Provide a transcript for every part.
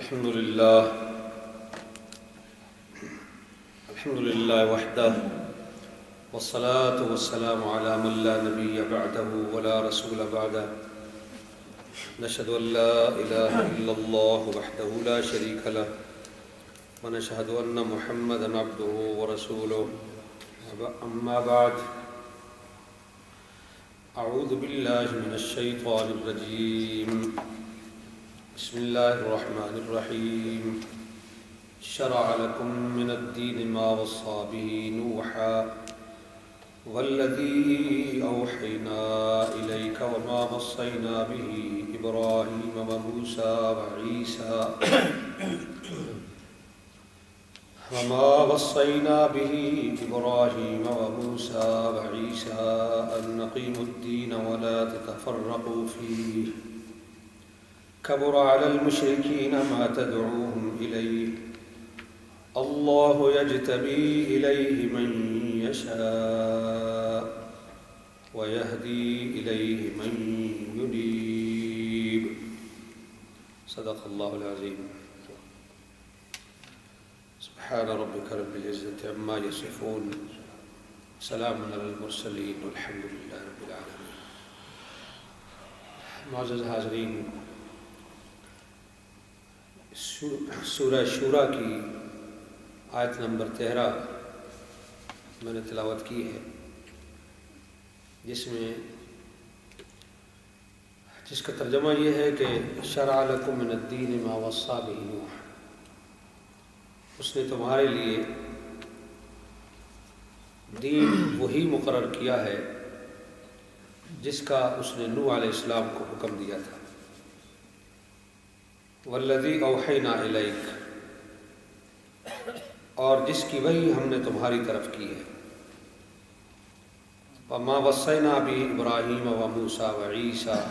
الحمد لله وحده والصلاة والسلام على من لا نبي بعده ولا رسول بعده نشهد أن لا إله إلا الله وحده لا شريك له ونشهد أن محمدا عبده ورسوله أما بعد أعوذ بالله من الشيطان الرجيم بسم الله الرحمن الرحيم شرع لكم من الدين ما وصى به نوحا والذي أوحينا إليك وما وصينا به إبراهيم وموسى وعيسى أن نقيموا الدين ولا تتفرقوا فيه كبر على المشركين ما تدعوهم إليه الله يجتبي إليه من يشاء ويهدي إليه من ينيب صدق الله العظيم سبحان ربك رب العزة عما يصفون سلام على المرسلين والحمد لله رب العالمين. معزز حاضرین، سورہ شورى کی آیت نمبر 13 میں نے تلاوت کی ہے، جس کا ترجمہ یہ ہے کہ شرع لکم من الدین ما وصى به نوح، اس نے تمہارے لیے دین وہی مقرر کیا ہے جس کا اس نے نوح علیہ السلام کو حکم دیا تھا. والذی اوحینا الیک، اور جس کی وحی ہم نے تمہاری طرف کی ہے. وما وصینا به ابراہیم وموسیٰ وعیسیٰ،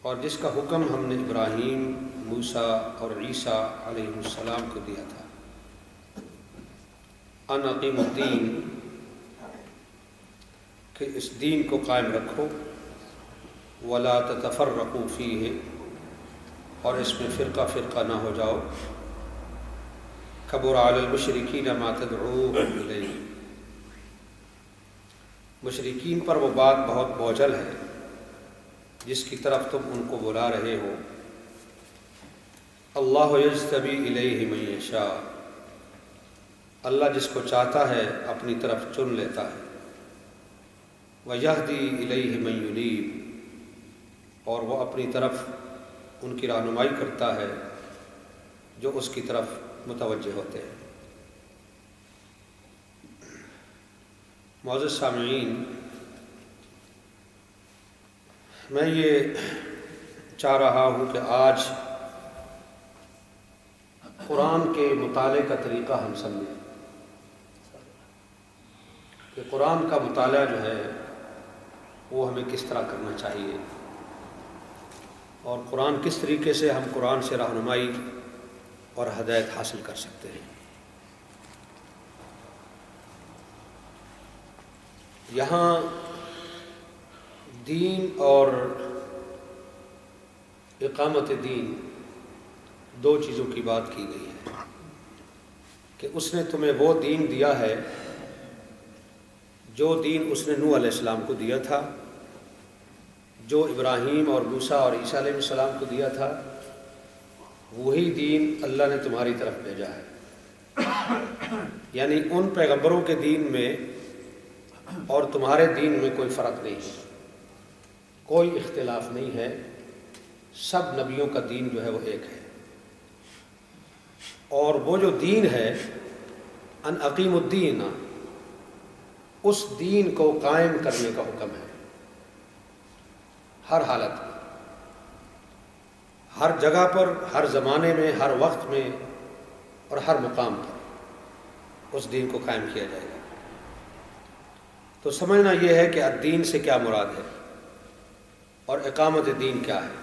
اور جس کا حکم ہم نے ابراہیم، موسیٰ اور عیسیٰ علیہ السلام کو دیا تھا. ان اقیموا الدین، کہ اس دین کو قائم رکھو. ولا تتفرقوا فیہ، اور اس میں فرقہ فرقہ نہ ہو جاؤ. کبر علی المشرکین ما تدعوهم الیہ، مشرکین پر وہ بات بہت بوجھل ہے جس کی طرف تم ان کو بلا رہے ہو. اللہ یجتبی الیہ من یشاء، اللہ جس کو چاہتا ہے اپنی طرف چن لیتا ہے. ویہدی الیہ من ینیب، اور وہ اپنی طرف ان کی رہنمائی کرتا ہے جو اس کی طرف متوجہ ہوتے ہیں. معزز سامعین، میں یہ چاہ رہا ہوں کہ آج قرآن کے مطالعے کا طریقہ ہم سمجھیں کہ قرآن کا مطالعہ جو ہے وہ ہمیں کس طرح کرنا چاہیے، اور قرآن کس طریقے سے ہم قرآن سے رہنمائی اور ہدایت حاصل کر سکتے ہیں. یہاں دین اور اقامت دین دو چیزوں کی بات کی گئی ہے کہ اس نے تمہیں وہ دین دیا ہے جو دین اس نے نوح علیہ السلام کو دیا تھا، جو ابراہیم اور موسیٰ اور عیسیٰ علیہ السلام کو دیا تھا. وہی دین اللہ نے تمہاری طرف بھیجا ہے. یعنی ان پیغمبروں کے دین میں اور تمہارے دین میں کوئی فرق نہیں ہے، کوئی اختلاف نہیں ہے. سب نبیوں کا دین جو ہے وہ ایک ہے، اور وہ جو دین ہے ان اقیموا الدین، اس دین کو قائم کرنے کا حکم ہے. ہر حالت میں، ہر جگہ پر، ہر زمانے میں، ہر وقت میں اور ہر مقام پر اس دین کو قائم کیا جائے گا. تو سمجھنا یہ ہے کہ الدین سے کیا مراد ہے اور اقامت دین کیا ہے.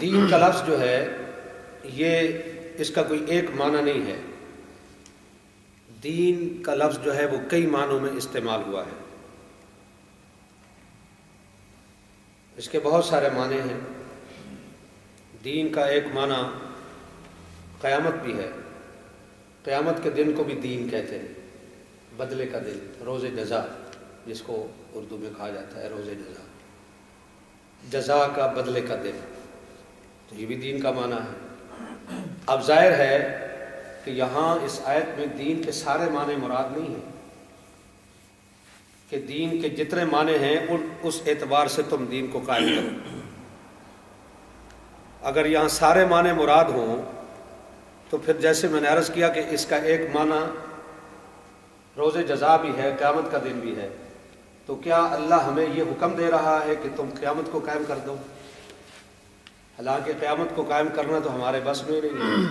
دین کا لفظ جو ہے یہ اس کا کوئی ایک معنی نہیں ہے. دین کا لفظ جو ہے وہ کئی معنوں میں استعمال ہوا ہے. اس کے بہت سارے معنی ہیں. دین کا ایک معنی قیامت بھی ہے. قیامت کے دن کو بھی دین کہتے ہیں، بدلے کا دن، روز جزا جس کو اردو میں کہا جاتا ہے، روز جزا، جزا کا، بدلے کا دن. تو یہ بھی دین کا معنی ہے. اب ظاہر ہے کہ یہاں اس آیت میں دین کے سارے معنی مراد نہیں ہیں کہ دین کے جتنے معنی ہیں اس اعتبار سے تم دین کو قائم کرو. اگر یہاں سارے معنی مراد ہوں تو پھر جیسے میں نے عرض کیا کہ اس کا ایک معنی روز جزا بھی ہے، قیامت کا دن بھی ہے. تو کیا اللہ ہمیں یہ حکم دے رہا ہے کہ تم قیامت کو قائم کر دو؟ حالانکہ قیامت کو قائم کرنا تو ہمارے بس میں نہیں ہے،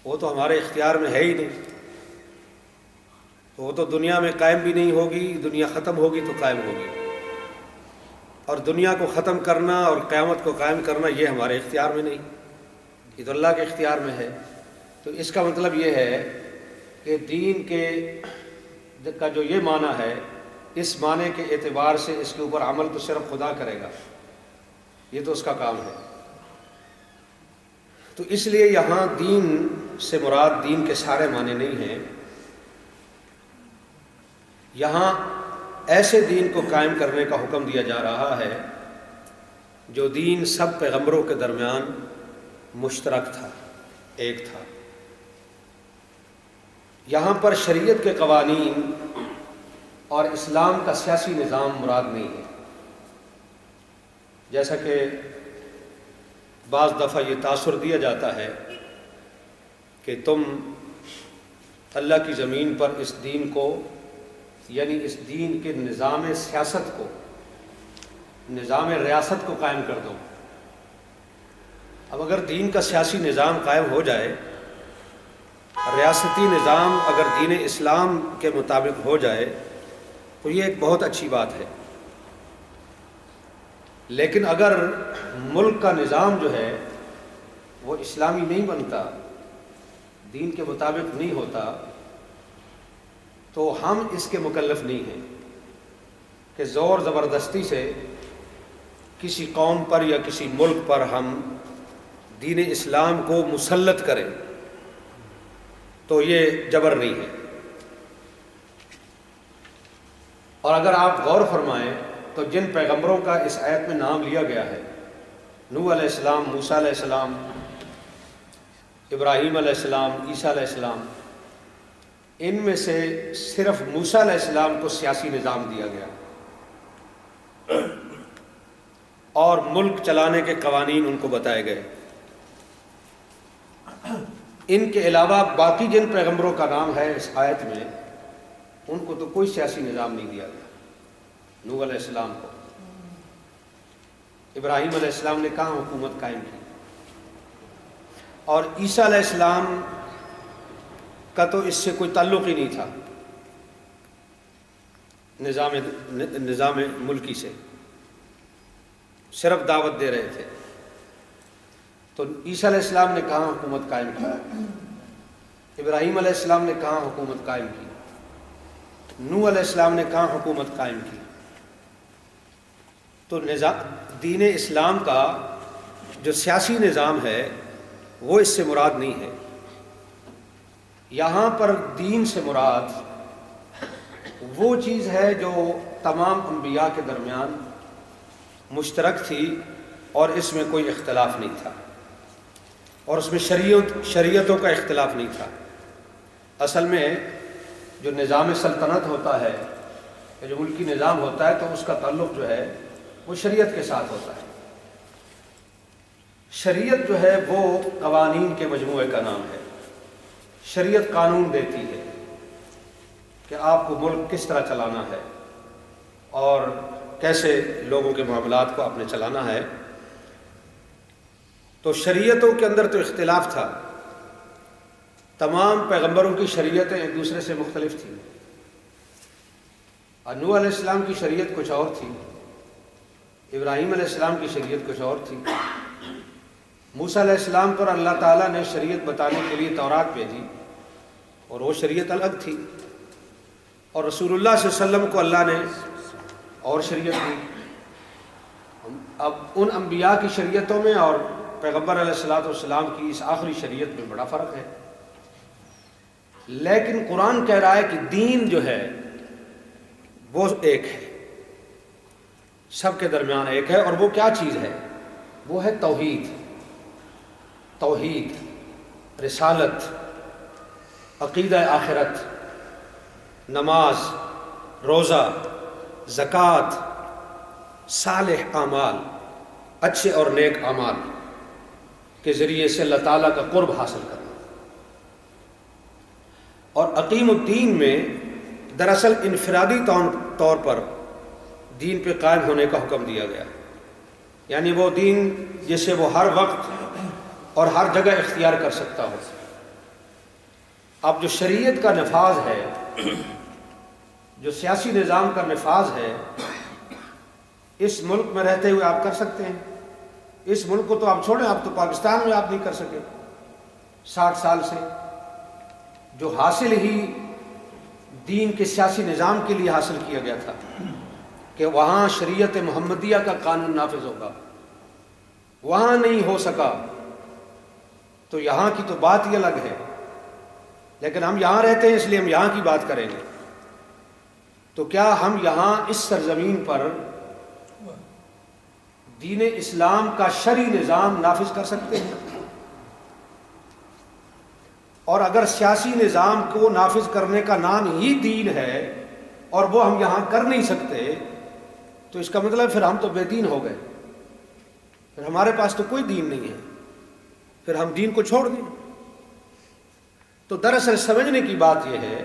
وہ تو ہمارے اختیار میں ہے ہی نہیں. تو وہ تو دنیا میں قائم بھی نہیں ہوگی، دنیا ختم ہوگی تو قائم ہوگی. اور دنیا کو ختم کرنا اور قیامت کو قائم کرنا یہ ہمارے اختیار میں نہیں، یہ تو اللہ کے اختیار میں ہے. تو اس کا مطلب یہ ہے کہ دین کا جو یہ معنی ہے، اس معنی کے اعتبار سے اس کے اوپر عمل تو صرف خدا کرے گا، یہ تو اس کا کام ہے. تو اس لیے یہاں دین سے مراد دین کے سارے معنی نہیں ہیں. یہاں ایسے دین کو قائم کرنے کا حکم دیا جا رہا ہے جو دین سب پیغمبروں کے درمیان مشترک تھا، ایک تھا. یہاں پر شریعت کے قوانین اور اسلام کا سیاسی نظام مراد نہیں ہے. جیسا کہ بعض دفعہ یہ تاثر دیا جاتا ہے کہ تم اللہ کی زمین پر اس دین کو، یعنی اس دین کے نظام سیاست کو، نظام ریاست کو قائم کر دو. اب اگر دین کا سیاسی نظام قائم ہو جائے، ریاستی نظام اگر دین اسلام کے مطابق ہو جائے تو یہ ایک بہت اچھی بات ہے. لیکن اگر ملک کا نظام جو ہے وہ اسلامی نہیں بنتا، دین کے مطابق نہیں ہوتا، تو ہم اس کے مکلف نہیں ہیں کہ زور زبردستی سے کسی قوم پر یا کسی ملک پر ہم دین اسلام کو مسلط کریں. تو یہ جبر نہیں ہے. اور اگر آپ غور فرمائیں تو جن پیغمبروں کا اس آیت میں نام لیا گیا ہے، نوح علیہ السلام، موسیٰ علیہ السلام، ابراہیم علیہ السلام، عیسیٰ علیہ السلام، ان میں سے صرف موسیٰ علیہ السلام کو سیاسی نظام دیا گیا اور ملک چلانے کے قوانین ان کو بتائے گئے. ان کے علاوہ باقی جن پیغمبروں کا نام ہے اس آیت میں، ان کو تو کوئی سیاسی نظام نہیں دیا گیا. نوح علیہ السلام کو، ابراہیم علیہ السلام نے کہاں حکومت قائم کی، اور عیسیٰ علیہ السلام کا تو اس سے کوئی تعلق ہی نہیں تھا نظام ملکی سے، صرف دعوت دے رہے تھے. تو عیسیٰ علیہ السلام نے کہاں حکومت قائم کی، ابراہیم علیہ السلام نے کہاں حکومت قائم کی، نوح علیہ السلام نے کہاں حکومت قائم کی. تو دین اسلام کا جو سیاسی نظام ہے وہ اس سے مراد نہیں ہے. یہاں پر دین سے مراد وہ چیز ہے جو تمام انبیاء کے درمیان مشترک تھی اور اس میں کوئی اختلاف نہیں تھا، اور اس میں شریعتوں کا اختلاف نہیں تھا. اصل میں جو نظام سلطنت ہوتا ہے، جو ملکی نظام ہوتا ہے، تو اس کا تعلق جو ہے وہ شریعت کے ساتھ ہوتا ہے. شریعت جو ہے وہ قوانین کے مجموعے کا نام ہے. شریعت قانون دیتی ہے کہ آپ کو ملک کس طرح چلانا ہے اور کیسے لوگوں کے معاملات کو آپ نے چلانا ہے. تو شریعتوں کے اندر تو اختلاف تھا، تمام پیغمبروں کی شریعتیں ایک دوسرے سے مختلف تھیں. نوح علیہ السلام کی شریعت کچھ اور تھی، ابراہیم علیہ السلام کی شریعت کچھ اور تھی. موسیٰ علیہ السلام پر اللہ تعالیٰ نے شریعت بتانے کے لیے تورات بھیجی اور وہ شریعت الگ تھی، اور رسول اللہ صلی اللہ علیہ وسلم کو اللہ نے اور شریعت دی. اب ان انبیاء کی شریعتوں میں اور پیغمبر علیہ الصلوۃ والسلام کی اس آخری شریعت میں بڑا فرق ہے، لیکن قرآن کہہ رہا ہے کہ دین جو ہے وہ ایک ہے، سب کے درمیان ایک ہے، اور وہ کیا چیز ہے؟ وہ ہے توحید، توحید، رسالت، عقیدہ آخرت، نماز، روزہ، زکوٰۃ، صالح اعمال، اچھے اور نیک اعمال کے ذریعے سے اللہ تعالیٰ کا قرب حاصل کرنا۔ اور عقیم الدین میں دراصل انفرادی طور پر دین پہ قائم ہونے کا حکم دیا گیا، یعنی وہ دین جسے وہ ہر وقت اور ہر جگہ اختیار کر سکتا ہو۔ اب جو شریعت کا نفاذ ہے، جو سیاسی نظام کا نفاذ ہے، اس ملک میں رہتے ہوئے آپ کر سکتے ہیں۔ اس ملک کو تو آپ چھوڑیں، آپ تو پاکستان میں آپ نہیں کر سکے 60 سال سے، جو حاصل ہی دین کے سیاسی نظام کے لیے حاصل کیا گیا تھا کہ وہاں شریعت محمدیہ کا قانون نافذ ہوگا، وہاں نہیں ہو سکا تو یہاں کی تو بات ہی الگ ہے، لیکن ہم یہاں رہتے ہیں اس لیے ہم یہاں کی بات کریں گے۔ تو کیا ہم یہاں اس سرزمین پر دین اسلام کا شرعی نظام نافذ کر سکتے ہیں؟ اور اگر سیاسی نظام کو نافذ کرنے کا نام ہی دین ہے اور وہ ہم یہاں کر نہیں سکتے، تو اس کا مطلب پھر ہم تو بے دین ہو گئے، پھر ہمارے پاس تو کوئی دین نہیں ہے، پھر ہم دین کو چھوڑ دیں۔ تو دراصل سمجھنے کی بات یہ ہے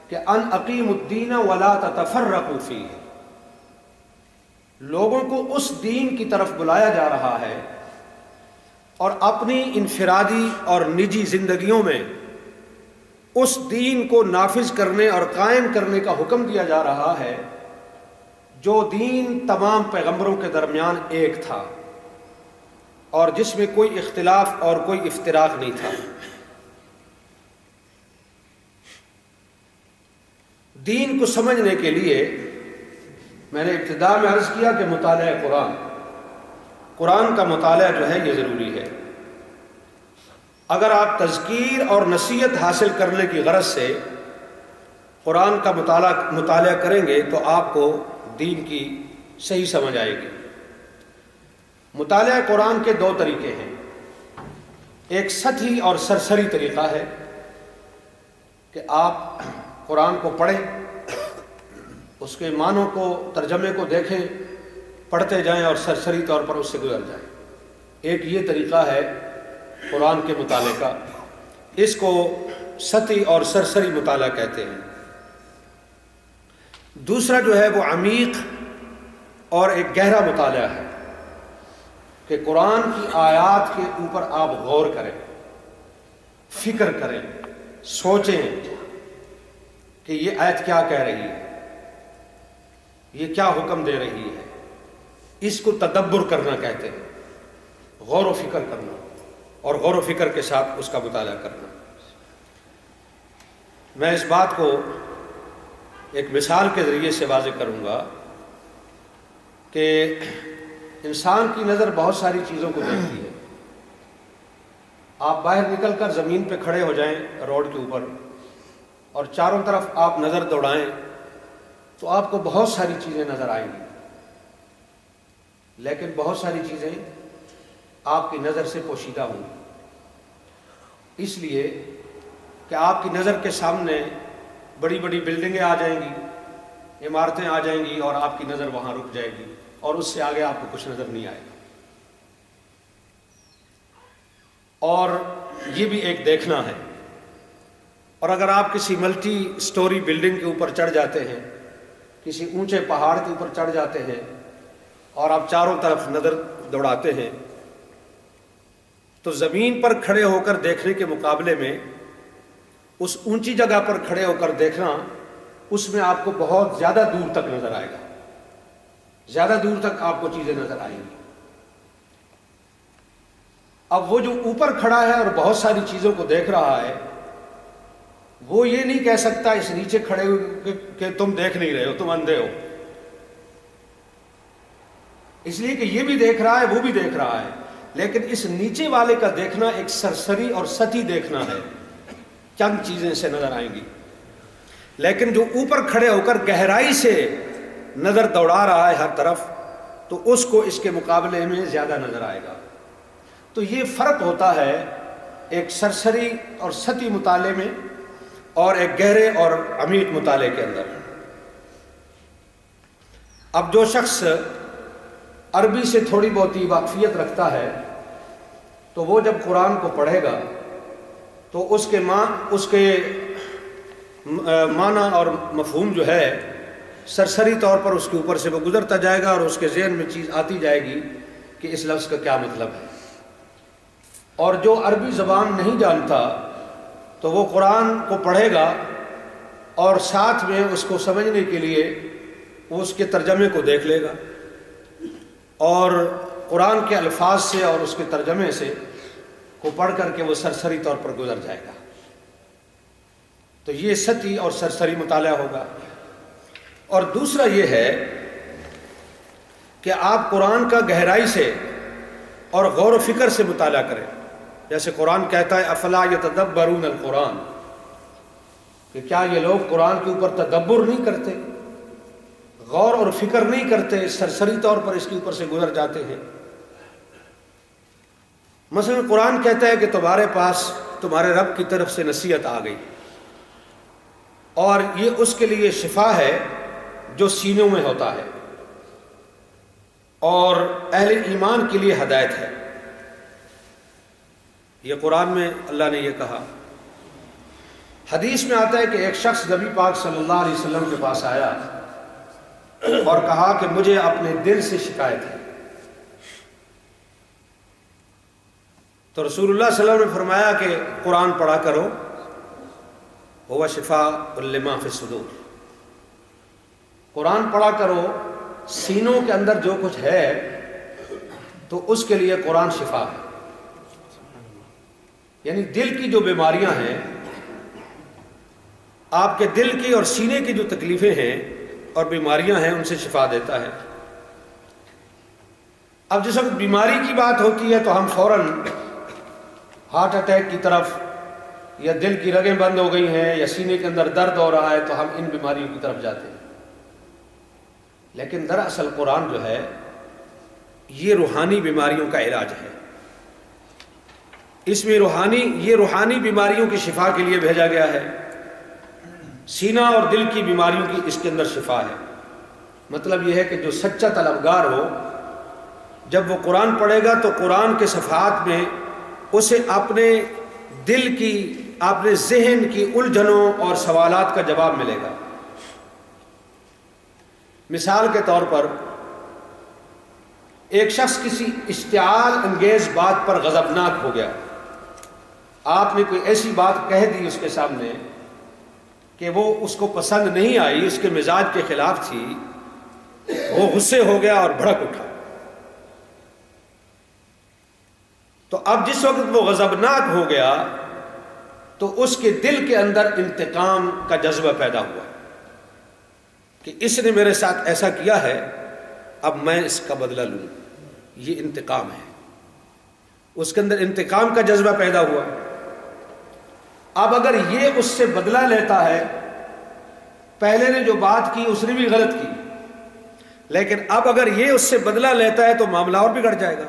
کہ ان اقیم الدین ولا تتفرقوا فیہ، لوگوں کو اس دین کی طرف بلایا جا رہا ہے اور اپنی انفرادی اور نجی زندگیوں میں اس دین کو نافذ کرنے اور قائم کرنے کا حکم دیا جا رہا ہے جو دین تمام پیغمبروں کے درمیان ایک تھا اور جس میں کوئی اختلاف اور کوئی افتراق نہیں تھا۔ دین کو سمجھنے کے لیے میں نے ابتدا میں عرض کیا کہ مطالعہ قرآن کا مطالعہ جو ہے یہ ضروری ہے۔ اگر آپ تذکیر اور نصیحت حاصل کرنے کی غرض سے قرآن کا مطالعہ کریں گے تو آپ کو دین کی صحیح سمجھ آئے گی۔ مطالعہ قرآن کے دو طریقے ہیں، ایک سطحی اور سرسری طریقہ ہے کہ آپ قرآن کو پڑھیں، اس کے معنوں کو، ترجمے کو دیکھیں، پڑھتے جائیں اور سرسری طور پر اس سے گزر جائیں۔ ایک یہ طریقہ ہے قرآن کے مطالعے کا، اس کو سطحی اور سرسری مطالعہ کہتے ہیں۔ دوسرا جو ہے وہ عمیق اور ایک گہرا مطالعہ ہے کہ قرآن کی آیات کے اوپر آپ غور کریں، فکر کریں، سوچیں کہ یہ آیت کیا کہہ رہی ہے، یہ کیا حکم دے رہی ہے۔ اس کو تدبر کرنا کہتے ہیں، غور و فکر کرنا، اور غور و فکر کے ساتھ اس کا مطالعہ کرنا۔ میں اس بات کو ایک مثال کے ذریعے سے واضح کروں گا کہ انسان کی نظر بہت ساری چیزوں کو دیکھتی ہے۔ آپ باہر نکل کر زمین پہ کھڑے ہو جائیں روڈ کے اوپر اور چاروں طرف آپ نظر دوڑائیں تو آپ کو بہت ساری چیزیں نظر آئیں گی، لیکن بہت ساری چیزیں آپ کی نظر سے پوشیدہ ہوں گی، اس لیے کہ آپ کی نظر کے سامنے بڑی بڑی بلڈنگیں آ جائیں گی، عمارتیں آ جائیں گی، اور آپ کی نظر وہاں رک جائے گی اور اس سے آگے آپ کو کچھ نظر نہیں آئے گا۔ اور یہ بھی ایک دیکھنا ہے۔ اور اگر آپ کسی ملٹی سٹوری بلڈنگ کے اوپر چڑھ جاتے ہیں، کسی اونچے پہاڑ کے اوپر چڑھ جاتے ہیں اور آپ چاروں طرف نظر دوڑاتے ہیں تو زمین پر کھڑے ہو کر دیکھنے کے مقابلے میں اس اونچی جگہ پر کھڑے ہو کر دیکھنا، اس میں آپ کو بہت زیادہ دور تک نظر آئے گا، زیادہ دور تک آپ کو چیزیں نظر آئیں گی۔ اب وہ جو اوپر کھڑا ہے اور بہت ساری چیزوں کو دیکھ رہا ہے، وہ یہ نہیں کہہ سکتا اس نیچے کھڑے ہوئے کہ تم دیکھ نہیں رہے ہو، تم اندھے ہو۔ اس لیے کہ یہ بھی دیکھ رہا ہے، وہ بھی دیکھ رہا ہے، لیکن اس نیچے والے کا دیکھنا ایک سرسری اور سطحی دیکھنا ہے، چند چیزیں سے نظر آئیں گی، لیکن جو اوپر کھڑے ہو کر گہرائی سے نظر دوڑا رہا ہے ہر طرف، تو اس کو اس کے مقابلے میں زیادہ نظر آئے گا۔ تو یہ فرق ہوتا ہے ایک سرسری اور سطحی مطالعے میں اور ایک گہرے اور عمیق مطالعے کے اندر۔ اب جو شخص عربی سے تھوڑی بہت ہی واقفیت رکھتا ہے تو وہ جب قرآن کو پڑھے گا تو اس کے معنی اور مفہوم جو ہے سرسری طور پر اس کے اوپر سے وہ گزرتا جائے گا، اور اس کے ذہن میں چیز آتی جائے گی کہ اس لفظ کا کیا مطلب ہے۔ اور جو عربی زبان نہیں جانتا تو وہ قرآن کو پڑھے گا اور ساتھ میں اس کو سمجھنے کے لیے وہ اس کے ترجمے کو دیکھ لے گا، اور قرآن کے الفاظ سے اور اس کے ترجمے سے کو پڑھ کر کے وہ سرسری طور پر گزر جائے گا۔ تو یہ سطحی اور سرسری مطالعہ ہوگا۔ اور دوسرا یہ ہے کہ آپ قرآن کا گہرائی سے اور غور و فکر سے مطالعہ کریں، جیسے قرآن کہتا ہے افلا یتدبرون القرآن، کہ کیا یہ لوگ قرآن کے اوپر تدبر نہیں کرتے، غور اور فکر نہیں کرتے، سرسری طور پر اس کے اوپر سے گزر جاتے ہیں۔ مثلا قرآن کہتا ہے کہ تمہارے پاس تمہارے رب کی طرف سے نصیحت آ گئی، اور یہ اس کے لیے شفا ہے جو سینوں میں ہوتا ہے، اور اہل ایمان کے لیے ہدایت ہے۔ یہ قرآن میں اللہ نے یہ کہا۔ حدیث میں آتا ہے کہ ایک شخص نبی پاک صلی اللہ علیہ وسلم کے پاس آیا اور کہا کہ مجھے اپنے دل سے شکایت ہے، تو رسول اللہ صلی اللہ علیہ وسلم نے فرمایا کہ قرآن پڑھا کرو، هو شفاء لما فی الصدور، قرآن پڑھا کرو، سینوں کے اندر جو کچھ ہے تو اس کے لیے قرآن شفا ہے۔ یعنی دل کی جو بیماریاں ہیں، آپ کے دل کی اور سینے کی جو تکلیفیں ہیں اور بیماریاں ہیں، ان سے شفا دیتا ہے۔ اب جس وقت بیماری کی بات ہوتی ہے تو ہم فوراً ہارٹ اٹیک کی طرف، یا دل کی رگیں بند ہو گئی ہیں، یا سینے کے اندر درد ہو رہا ہے تو ہم ان بیماریوں کی طرف جاتے ہیں، لیکن دراصل قرآن جو ہے یہ روحانی بیماریوں کا علاج ہے۔ اس میں یہ روحانی بیماریوں کی شفا کے لیے بھیجا گیا ہے۔ سینہ اور دل کی بیماریوں کی اس کے اندر شفا ہے۔ مطلب یہ ہے کہ جو سچا طلبگار ہو، جب وہ قرآن پڑھے گا تو قرآن کے صفحات میں اسے اپنے دل کی، اپنے ذہن کی الجھنوں اور سوالات کا جواب ملے گا۔ مثال کے طور پر ایک شخص کسی اشتعال انگیز بات پر غضبناک ہو گیا، آپ نے کوئی ایسی بات کہہ دی اس کے سامنے کہ وہ اس کو پسند نہیں آئی، اس کے مزاج کے خلاف تھی، وہ غصے ہو گیا اور بھڑک اٹھا۔ تو اب جس وقت وہ غضبناک ہو گیا تو اس کے دل کے اندر انتقام کا جذبہ پیدا ہوا کہ اس نے میرے ساتھ ایسا کیا ہے، اب میں اس کا بدلہ لوں، یہ انتقام ہے۔ اس کے اندر انتقام کا جذبہ پیدا ہوا۔ اب اگر یہ اس سے بدلہ لیتا ہے، پہلے نے جو بات کی اس نے بھی غلط کی، لیکن اب اگر یہ اس سے بدلہ لیتا ہے تو معاملہ اور بگڑ جائے گا،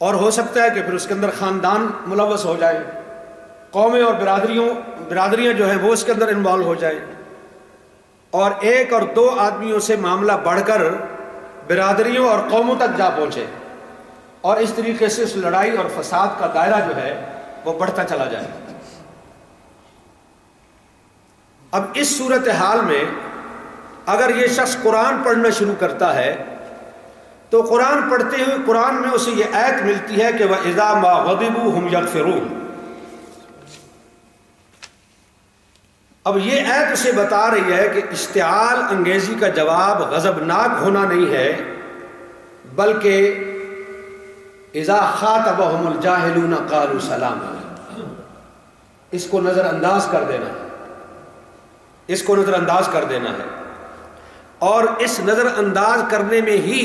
اور ہو سکتا ہے کہ پھر اس کے اندر خاندان ملوث ہو جائے، قومیں اور برادریاں جو ہیں وہ اس کے اندر انوالو ہو جائیں، اور ایک اور دو آدمیوں سے معاملہ بڑھ کر برادریوں اور قوموں تک جا پہنچے، اور اس طریقے سے اس لڑائی اور فساد کا دائرہ جو ہے وہ بڑھتا چلا جائے۔ اب اس صورتحال میں اگر یہ شخص قرآن پڑھنا شروع کرتا ہے تو قرآن پڑھتے ہوئے قرآن میں اسے یہ آیت ملتی ہے کہ وَإِذَا مَا غَضِبُوا هُمْ يَغْفِرُونَ۔ اب یہ آیت اسے بتا رہی ہے کہ اشتعال انگیزی کا جواب غضبناک ہونا نہیں ہے، بلکہ اذا خاطبهم الجاہلون قالوا سلاما، اس کو نظر انداز کر دینا ہے، اس کو نظر انداز کر دینا ہے، اور اس نظر انداز کرنے میں ہی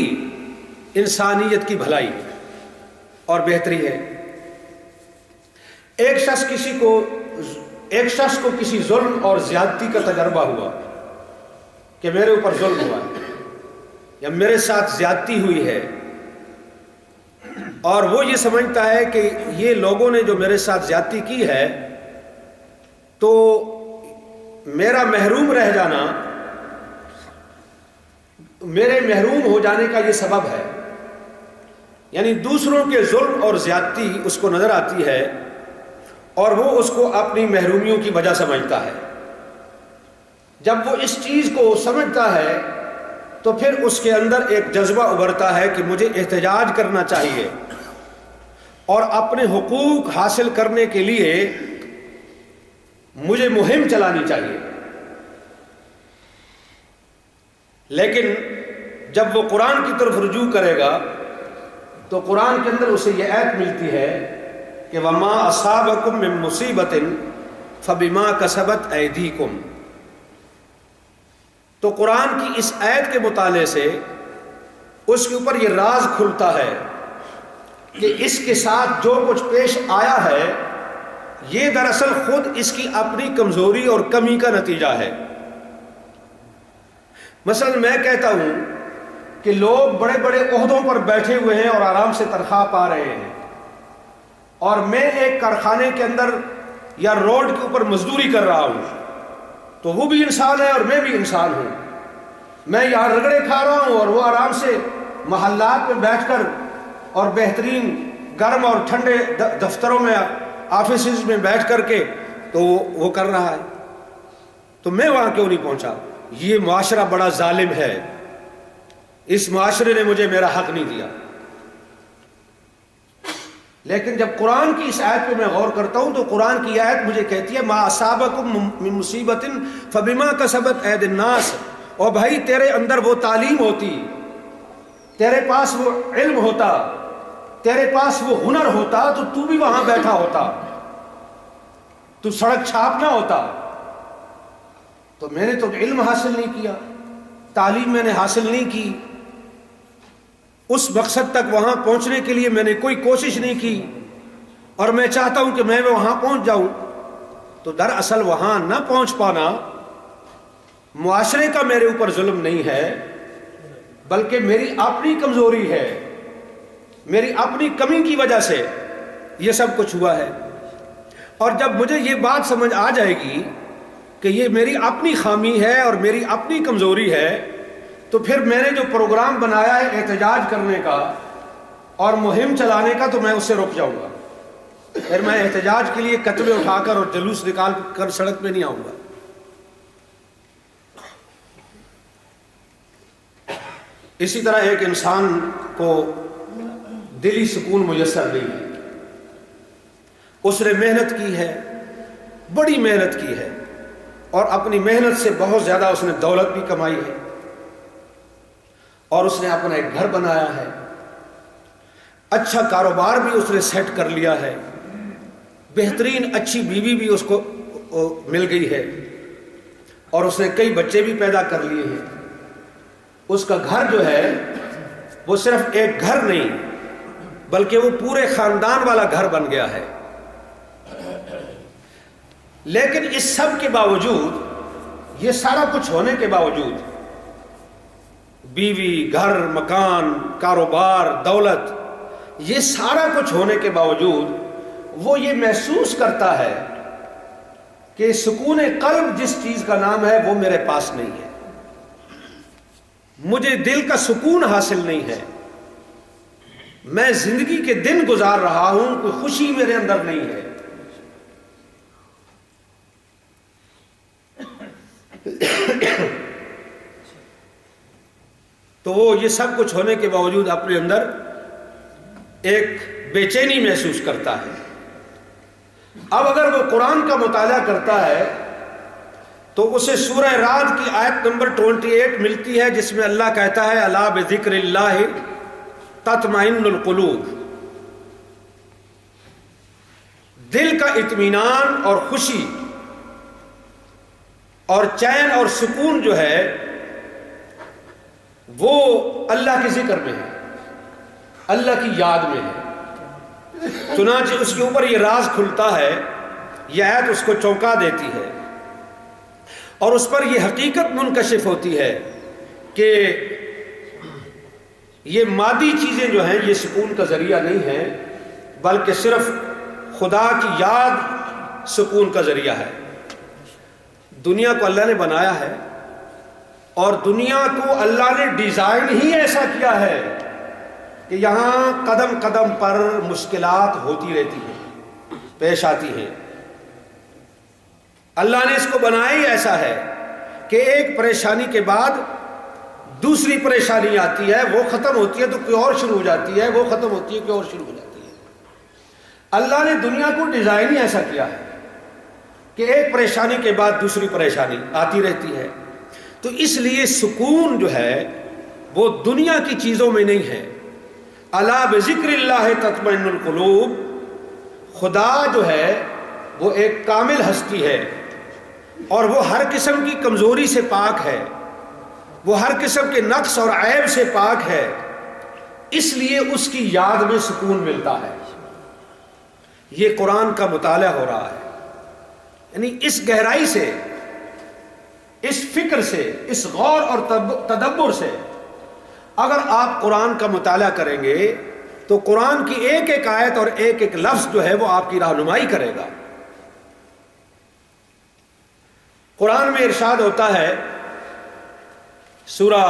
انسانیت کی بھلائی اور بہتری ہے۔ ایک شخص کو کسی ظلم اور زیادتی کا تجربہ ہوا کہ میرے اوپر ظلم ہوا ہے یا میرے ساتھ زیادتی ہوئی ہے، اور وہ یہ سمجھتا ہے کہ یہ لوگوں نے جو میرے ساتھ زیادتی کی ہے تو میرا محروم رہ جانا، میرے محروم ہو جانے کا یہ سبب ہے، یعنی دوسروں کے ظلم اور زیادتی اس کو نظر آتی ہے اور وہ اس کو اپنی محرومیوں کی وجہ سمجھتا ہے۔ جب وہ اس چیز کو سمجھتا ہے تو پھر اس کے اندر ایک جذبہ ابھرتا ہے کہ مجھے احتجاج کرنا چاہیے اور اپنے حقوق حاصل کرنے کے لیے مجھے مہم چلانی چاہیے۔ لیکن جب وہ قرآن کی طرف رجوع کرے گا تو قرآن کے اندر اسے یہ آیت ملتی ہے کہ وَمَا أَصَابَكُم مِّن مُّصِيبَةٍ فَبِمَا كَسَبَتْ أَيْدِيكُمْ۔ تو قرآن کی اس آیت کے مطالعے سے اس کے اوپر یہ راز کھلتا ہے کہ اس کے ساتھ جو کچھ پیش آیا ہے یہ دراصل خود اس کی اپنی کمزوری اور کمی کا نتیجہ ہے۔ مثلا میں کہتا ہوں کہ لوگ بڑے بڑے عہدوں پر بیٹھے ہوئے ہیں اور آرام سے تنخواہ پا رہے ہیں، اور میں ایک کارخانے کے اندر یا روڈ کے اوپر مزدوری کر رہا ہوں، تو وہ بھی انسان ہے اور میں بھی انسان ہوں۔ میں یہاں رگڑے کھا رہا ہوں اور وہ آرام سے محلات میں بیٹھ کر اور بہترین گرم اور ٹھنڈے دفتروں میں آفیسز میں بیٹھ کر کے تو وہ کر رہا ہے، تو میں وہاں کیوں نہیں پہنچا؟ یہ معاشرہ بڑا ظالم ہے، اس معاشرے نے مجھے میرا حق نہیں دیا۔ لیکن جب قرآن کی اس آیت پہ میں غور کرتا ہوں تو قرآن کی آیت مجھے کہتی ہے ما اصابکم من مصیبت فبما کسبت اید الناس۔ اور بھائی تیرے اندر وہ تعلیم ہوتی، تیرے پاس وہ علم ہوتا، تیرے پاس وہ ہنر ہوتا تو بھی وہاں بیٹھا ہوتا، تو سڑک چھاپنا ہوتا۔ تو میں نے تو علم حاصل نہیں کیا، تعلیم میں نے حاصل نہیں کی، اس مقصد تک وہاں پہنچنے کے لیے میں نے کوئی کوشش نہیں کی، اور میں چاہتا ہوں کہ میں وہاں پہنچ جاؤں۔ تو دراصل وہاں نہ پہنچ پانا معاشرے کا میرے اوپر ظلم نہیں ہے، بلکہ میری اپنی کمزوری ہے، میری اپنی کمی کی وجہ سے یہ سب کچھ ہوا ہے۔ اور جب مجھے یہ بات سمجھ آ جائے گی کہ یہ میری اپنی خامی ہے اور میری اپنی کمزوری ہے، تو پھر میں نے جو پروگرام بنایا ہے احتجاج کرنے کا اور مہم چلانے کا، تو میں اس سے رک جاؤں گا۔ پھر میں احتجاج کے لیے کتبے اٹھا کر اور جلوس نکال کر سڑک پہ نہیں آؤں گا۔ اسی طرح ایک انسان کو دلی سکون میسر نہیں ہے، اس نے محنت کی ہے، بڑی محنت کی ہے، اور اپنی محنت سے بہت زیادہ اس نے دولت بھی کمائی ہے، اور اس نے اپنا ایک گھر بنایا ہے، اچھا کاروبار بھی اس نے سیٹ کر لیا ہے، بہترین اچھی بیوی بھی اس کو مل گئی ہے، اور اس نے کئی بچے بھی پیدا کر لیے ہیں۔ اس کا گھر جو ہے وہ صرف ایک گھر نہیں بلکہ وہ پورے خاندان والا گھر بن گیا ہے۔ لیکن اس سب کے باوجود، یہ سارا کچھ ہونے کے باوجود، بیوی، گھر، مکان، کاروبار، دولت، یہ سارا کچھ ہونے کے باوجود وہ یہ محسوس کرتا ہے کہ سکون قلب جس چیز کا نام ہے وہ میرے پاس نہیں ہے، مجھے دل کا سکون حاصل نہیں ہے، میں زندگی کے دن گزار رہا ہوں، کوئی خوشی میرے اندر نہیں ہے۔ تو وہ یہ سب کچھ ہونے کے باوجود اپنے اندر ایک بے چینی محسوس کرتا ہے۔ اب اگر وہ قرآن کا مطالعہ کرتا ہے تو اسے سورہ رعد کی آیت نمبر 28 ملتی ہے، جس میں اللہ کہتا ہے الا بذکر اللہ تطمئن القلوب۔ دل کا اطمینان اور خوشی اور چین اور سکون جو ہے وہ اللہ کے ذکر میں ہے۔ اللہ کی یاد میں ہے۔ چنانچہ اس کے اوپر یہ راز کھلتا ہے، یہ آیت اس کو چونکا دیتی ہے، اور اس پر یہ حقیقت منکشف ہوتی ہے کہ یہ مادی چیزیں جو ہیں یہ سکون کا ذریعہ نہیں ہیں، بلکہ صرف خدا کی یاد سکون کا ذریعہ ہے۔ دنیا کو اللہ نے بنایا ہے، اور دنیا کو اللہ نے ڈیزائن ہی ایسا کیا ہے کہ یہاں قدم قدم پر مشکلات ہوتی رہتی ہیں، پیش آتی ہیں۔ اللہ نے اس کو بنایا ہی ایسا ہے کہ ایک پریشانی کے بعد دوسری پریشانی آتی ہے، وہ ختم ہوتی ہے تو کوئی اور شروع ہو جاتی ہے، وہ ختم ہوتی ہے کوئی اور شروع ہو جاتی ہے۔ اللہ نے دنیا کو ڈیزائن ہی ایسا کیا ہے کہ ایک پریشانی کے بعد دوسری پریشانی آتی رہتی ہے۔ تو اس لیے سکون جو ہے وہ دنیا کی چیزوں میں نہیں ہے۔ الا بذکر اللہ تطمئن القلوب، خدا جو ہے وہ ایک کامل ہستی ہے، اور وہ ہر قسم کی کمزوری سے پاک ہے، وہ ہر قسم کے نقص اور عیب سے پاک ہے، اس لیے اس کی یاد میں سکون ملتا ہے۔ یہ قرآن کا مطالعہ ہو رہا ہے، یعنی اس گہرائی سے، اس فکر سے، اس غور اور تدبر سے اگر آپ قرآن کا مطالعہ کریں گے تو قرآن کی ایک ایک آیت اور ایک ایک لفظ جو ہے وہ آپ کی رہنمائی کرے گا۔ قرآن میں ارشاد ہوتا ہے، سورہ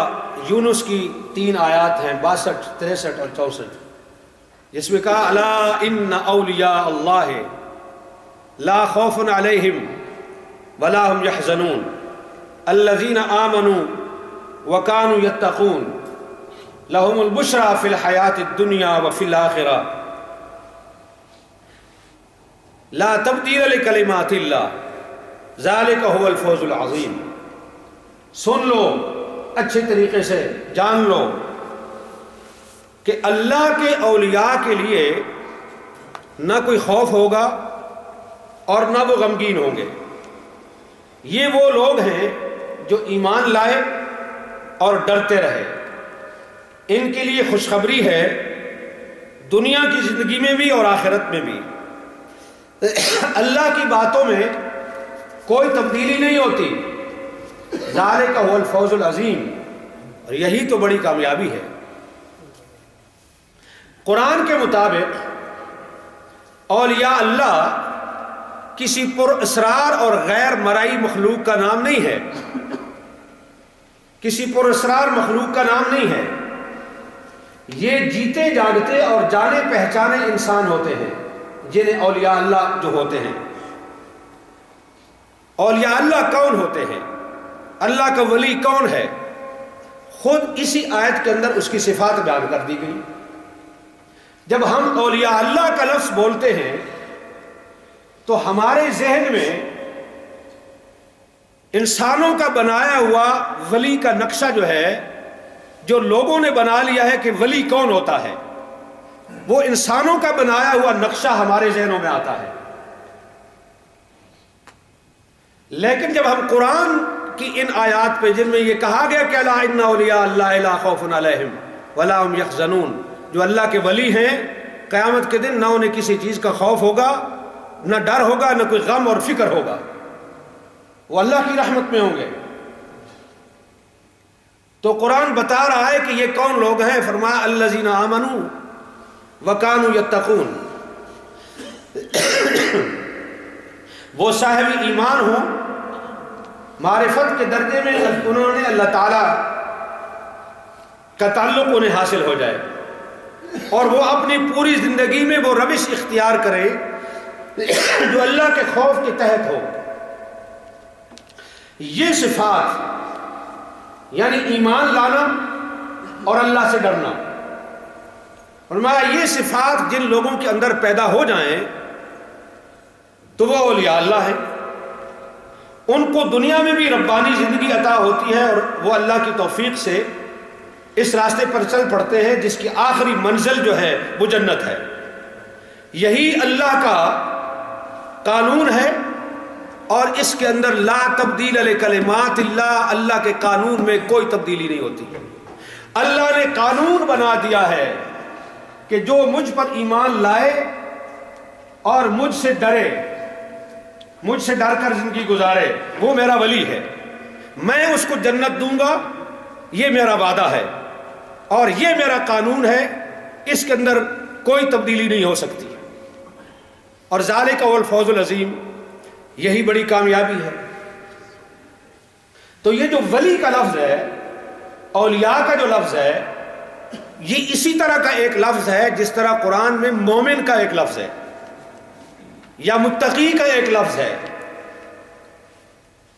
یونس کی 3 آیات ہیں، 62، 63 اور 64، جس میں کہا الا ان اولیاء اللہ لا خوف علیہم ولا هم يحزنون الذین آمنوا وكانوا يتقون لهم البشرى في الحیاة الدنیا وفي الآخرة لا تبدیل لکلمات اللہ ذالک هو الفوز العظیم۔ سن لو، اچھے طریقے سے جان لو کہ اللہ کے اولیاء کے لیے نہ کوئی خوف ہوگا اور نہ وہ غمگین ہوں گے۔ یہ وہ لوگ ہیں جو ایمان لائے اور ڈرتے رہے، ان کے لیے خوشخبری ہے دنیا کی زندگی میں بھی اور آخرت میں بھی۔ اللہ کی باتوں میں کوئی تبدیلی نہیں ہوتی، ذالک هو الفوز العظیم، اور یہی تو بڑی کامیابی ہے۔ قرآن کے مطابق اولیاء اللہ کسی پر اسرار اور غیر مرئی مخلوق کا نام نہیں ہے، کسی پر اسرار مخلوق کا نام نہیں ہے۔ یہ جیتے جاگتے اور جانے پہچانے انسان ہوتے ہیں جنہیں اولیاء اللہ جو ہوتے ہیں۔ اولیاء اللہ کون ہوتے ہیں؟ اللہ کا ولی کون ہے؟ خود اسی آیت کے اندر اس کی صفات بیان کر دی گئی۔ جب ہم اولیاء اللہ کا لفظ بولتے ہیں تو ہمارے ذہن میں انسانوں کا بنایا ہوا ولی کا نقشہ جو ہے، جو لوگوں نے بنا لیا ہے کہ ولی کون ہوتا ہے، وہ انسانوں کا بنایا ہوا نقشہ ہمارے ذہنوں میں آتا ہے۔ لیکن جب ہم قرآن کی ان آیات پہ جن میں یہ کہا گیا کہ الا ان اولیاء اللہ لا خوف علیہم ولا هم يحزنون، جو اللہ کے ولی ہیں قیامت کے دن نہ انہیں کسی چیز کا خوف ہوگا، نہ ڈر ہوگا، نہ کوئی غم اور فکر ہوگا، وہ اللہ کی رحمت میں ہوں گے۔ تو قرآن بتا رہا ہے کہ یہ کون لوگ ہیں؟ فرمایا الذین آمنوا وکانوا یتقون، وہ صاحب ایمان ہوں، معرفت کے درجے میں انہوں نے اللہ تعالیٰ کا تعلق انہیں حاصل ہو جائے، اور وہ اپنی پوری زندگی میں وہ روش اختیار کرے جو اللہ کے خوف کے تحت ہو۔ یہ صفات یعنی ایمان لانا اور اللہ سے ڈرنا، فرمایا یہ صفات جن لوگوں کے اندر پیدا ہو جائیں تو وہ اولیاء اللہ ہیں، ان کو دنیا میں بھی ربانی زندگی عطا ہوتی ہے، اور وہ اللہ کی توفیق سے اس راستے پر چل پڑتے ہیں جس کی آخری منزل جو ہے وہ جنت ہے۔ یہی اللہ کا قانون ہے، اور اس کے اندر لا تبدیل لکلمات اللہ، اللہ کے قانون میں کوئی تبدیلی نہیں ہوتی۔ اللہ نے قانون بنا دیا ہے کہ جو مجھ پر ایمان لائے اور مجھ سے ڈرے، مجھ سے ڈر کر زندگی گزارے، وہ میرا ولی ہے، میں اس کو جنت دوں گا، یہ میرا وعدہ ہے اور یہ میرا قانون ہے، اس کے اندر کوئی تبدیلی نہیں ہو سکتی۔ اور ذالک هو الفوز العظیم، یہی بڑی کامیابی ہے۔ تو یہ جو ولی کا لفظ ہے، اولیاء کا جو لفظ ہے، یہ اسی طرح کا ایک لفظ ہے جس طرح قرآن میں مومن کا ایک لفظ ہے یا متقی کا ایک لفظ ہے،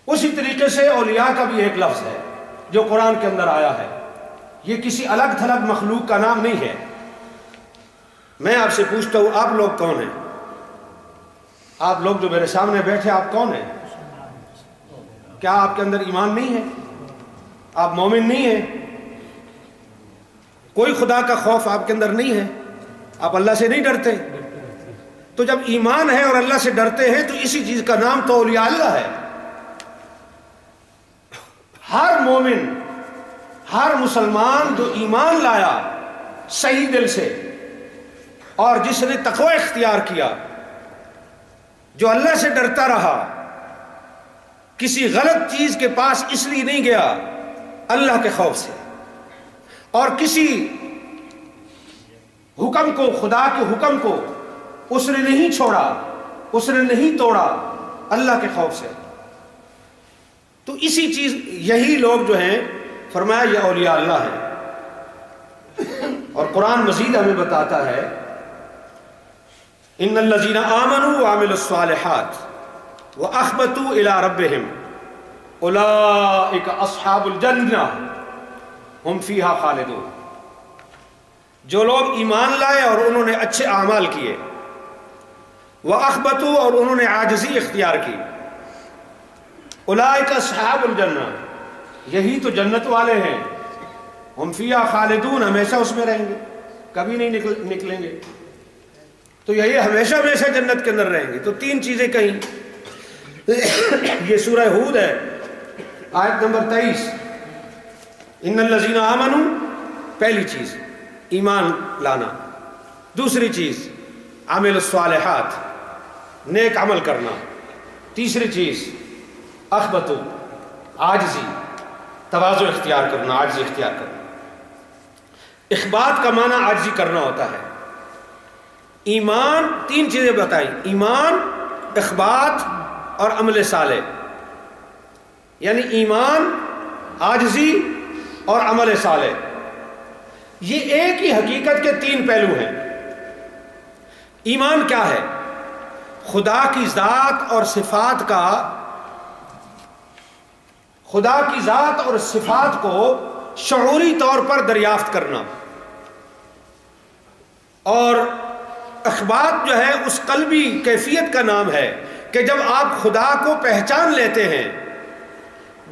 اسی طریقے سے اولیاء کا بھی ایک لفظ ہے جو قرآن کے اندر آیا ہے۔ یہ کسی الگ تھلگ مخلوق کا نام نہیں ہے۔ میں آپ سے پوچھتا ہوں، آپ لوگ کون ہیں؟ آپ لوگ جو میرے سامنے بیٹھے، آپ کون ہیں؟ کیا آپ کے اندر ایمان نہیں ہے؟ آپ مومن نہیں ہیں؟ کوئی خدا کا خوف آپ کے اندر نہیں ہے؟ آپ اللہ سے نہیں ڈرتے؟ تو جب ایمان ہے اور اللہ سے ڈرتے ہیں تو اسی چیز کا نام تو اولیاء اللہ ہے۔ ہر مومن، ہر مسلمان جو ایمان لایا صحیح دل سے اور جس نے تقوی اختیار کیا، جو اللہ سے ڈرتا رہا، کسی غلط چیز کے پاس اس لیے نہیں گیا اللہ کے خوف سے، اور کسی حکم کو، خدا کے حکم کو اس نے نہیں چھوڑا، اس نے نہیں توڑا اللہ کے خوف سے، تو اسی چیز، یہی لوگ جو ہیں فرمایا یہ اولیاء اللہ ہے۔ اور قرآن مزید ہمیں بتاتا ہے ان الذین آمنوا وعملوا الصالحات واخبتوا الی ربہم اولئک اصحاب الجنہ ہم فیہا خالدون۔ جو لوگ ایمان لائے اور انہوں نے اچھے اعمال کیے، واخبتوا اور انہوں نے عاجزی اختیار کی، اولئک اصحاب الجنہ، یہی تو جنت والے ہیں، ہم فیہا خالدون، ہمیشہ اس میں رہیں گے، کبھی نہیں نکلیں گے۔ تو یہی ہمیشہ ہمیشہ جنت کے اندر رہیں گے۔ تو تین چیزیں کہیں، یہ سورہ ہود ہے، آیت نمبر 23، ان الذین آمنوا، پہلی چیز ایمان لانا، دوسری چیز عمل الصالحات، نیک عمل کرنا، تیسری چیز اخبتو، عاجزی، تواضع اختیار کرنا، عاجزی اختیار کرنا۔ اخبات کا معنی عاجزی کرنا ہوتا ہے۔ ایمان، تین چیزیں بتائیں، ایمان، اخبات اور عمل صالح، یعنی ایمان، عاجزی اور عمل صالح، یہ ایک ہی حقیقت کے تین پہلو ہیں۔ ایمان کیا ہے؟ خدا کی ذات اور صفات کا، خدا کی ذات اور صفات کو شعوری طور پر دریافت کرنا، اور اخبات جو ہے اس قلبی کیفیت کا نام ہے کہ جب آپ خدا کو پہچان لیتے ہیں،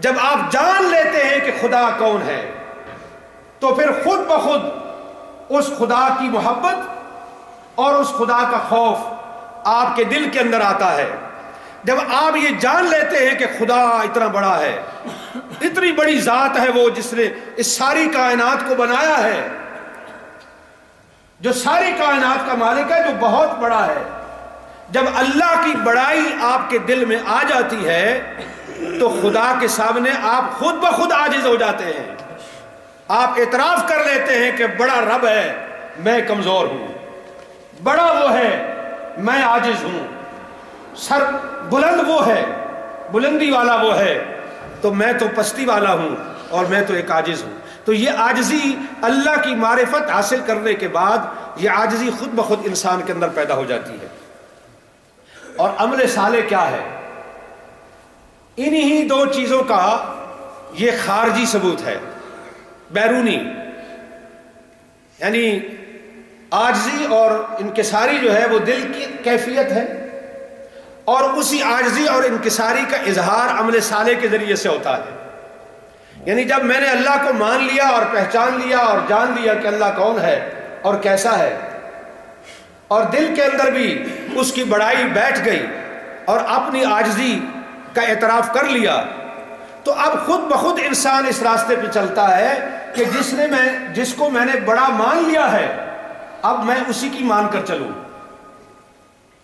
جب آپ جان لیتے ہیں کہ خدا کون ہے، تو پھر خود بخود اس خدا کی محبت اور اس خدا کا خوف آپ کے دل کے اندر آتا ہے۔ جب آپ یہ جان لیتے ہیں کہ خدا اتنا بڑا ہے، اتنی بڑی ذات ہے وہ جس نے اس ساری کائنات کو بنایا ہے، جو ساری کائنات کا مالک ہے، جو بہت بڑا ہے، جب اللہ کی بڑائی آپ کے دل میں آ جاتی ہے تو خدا کے سامنے آپ خود بخود عاجز ہو جاتے ہیں۔ آپ اعتراف کر لیتے ہیں کہ بڑا رب ہے، میں کمزور ہوں، بڑا وہ ہے، میں عاجز ہوں، سر بلند وہ ہے، بلندی والا وہ ہے، تو میں تو پستی والا ہوں اور میں تو ایک عاجز ہوں۔ تو یہ عاجزی اللہ کی معرفت حاصل کرنے کے بعد یہ عاجزی خود بخود انسان کے اندر پیدا ہو جاتی ہے۔ اور عمل صالح کیا ہے؟ انہی دو چیزوں کا یہ خارجی ثبوت ہے، بیرونی، یعنی عاجزی اور انکساری جو ہے وہ دل کی کیفیت ہے، اور اسی عاجزی اور انکساری کا اظہار عمل صالح کے ذریعے سے ہوتا ہے۔ یعنی جب میں نے اللہ کو مان لیا اور پہچان لیا اور جان لیا کہ اللہ کون ہے اور کیسا ہے، اور دل کے اندر بھی اس کی بڑائی بیٹھ گئی اور اپنی عاجزی کا اعتراف کر لیا، تو اب خود بخود انسان اس راستے پہ چلتا ہے کہ جس کو میں نے بڑا مان لیا ہے، اب میں اسی کی مان کر چلوں،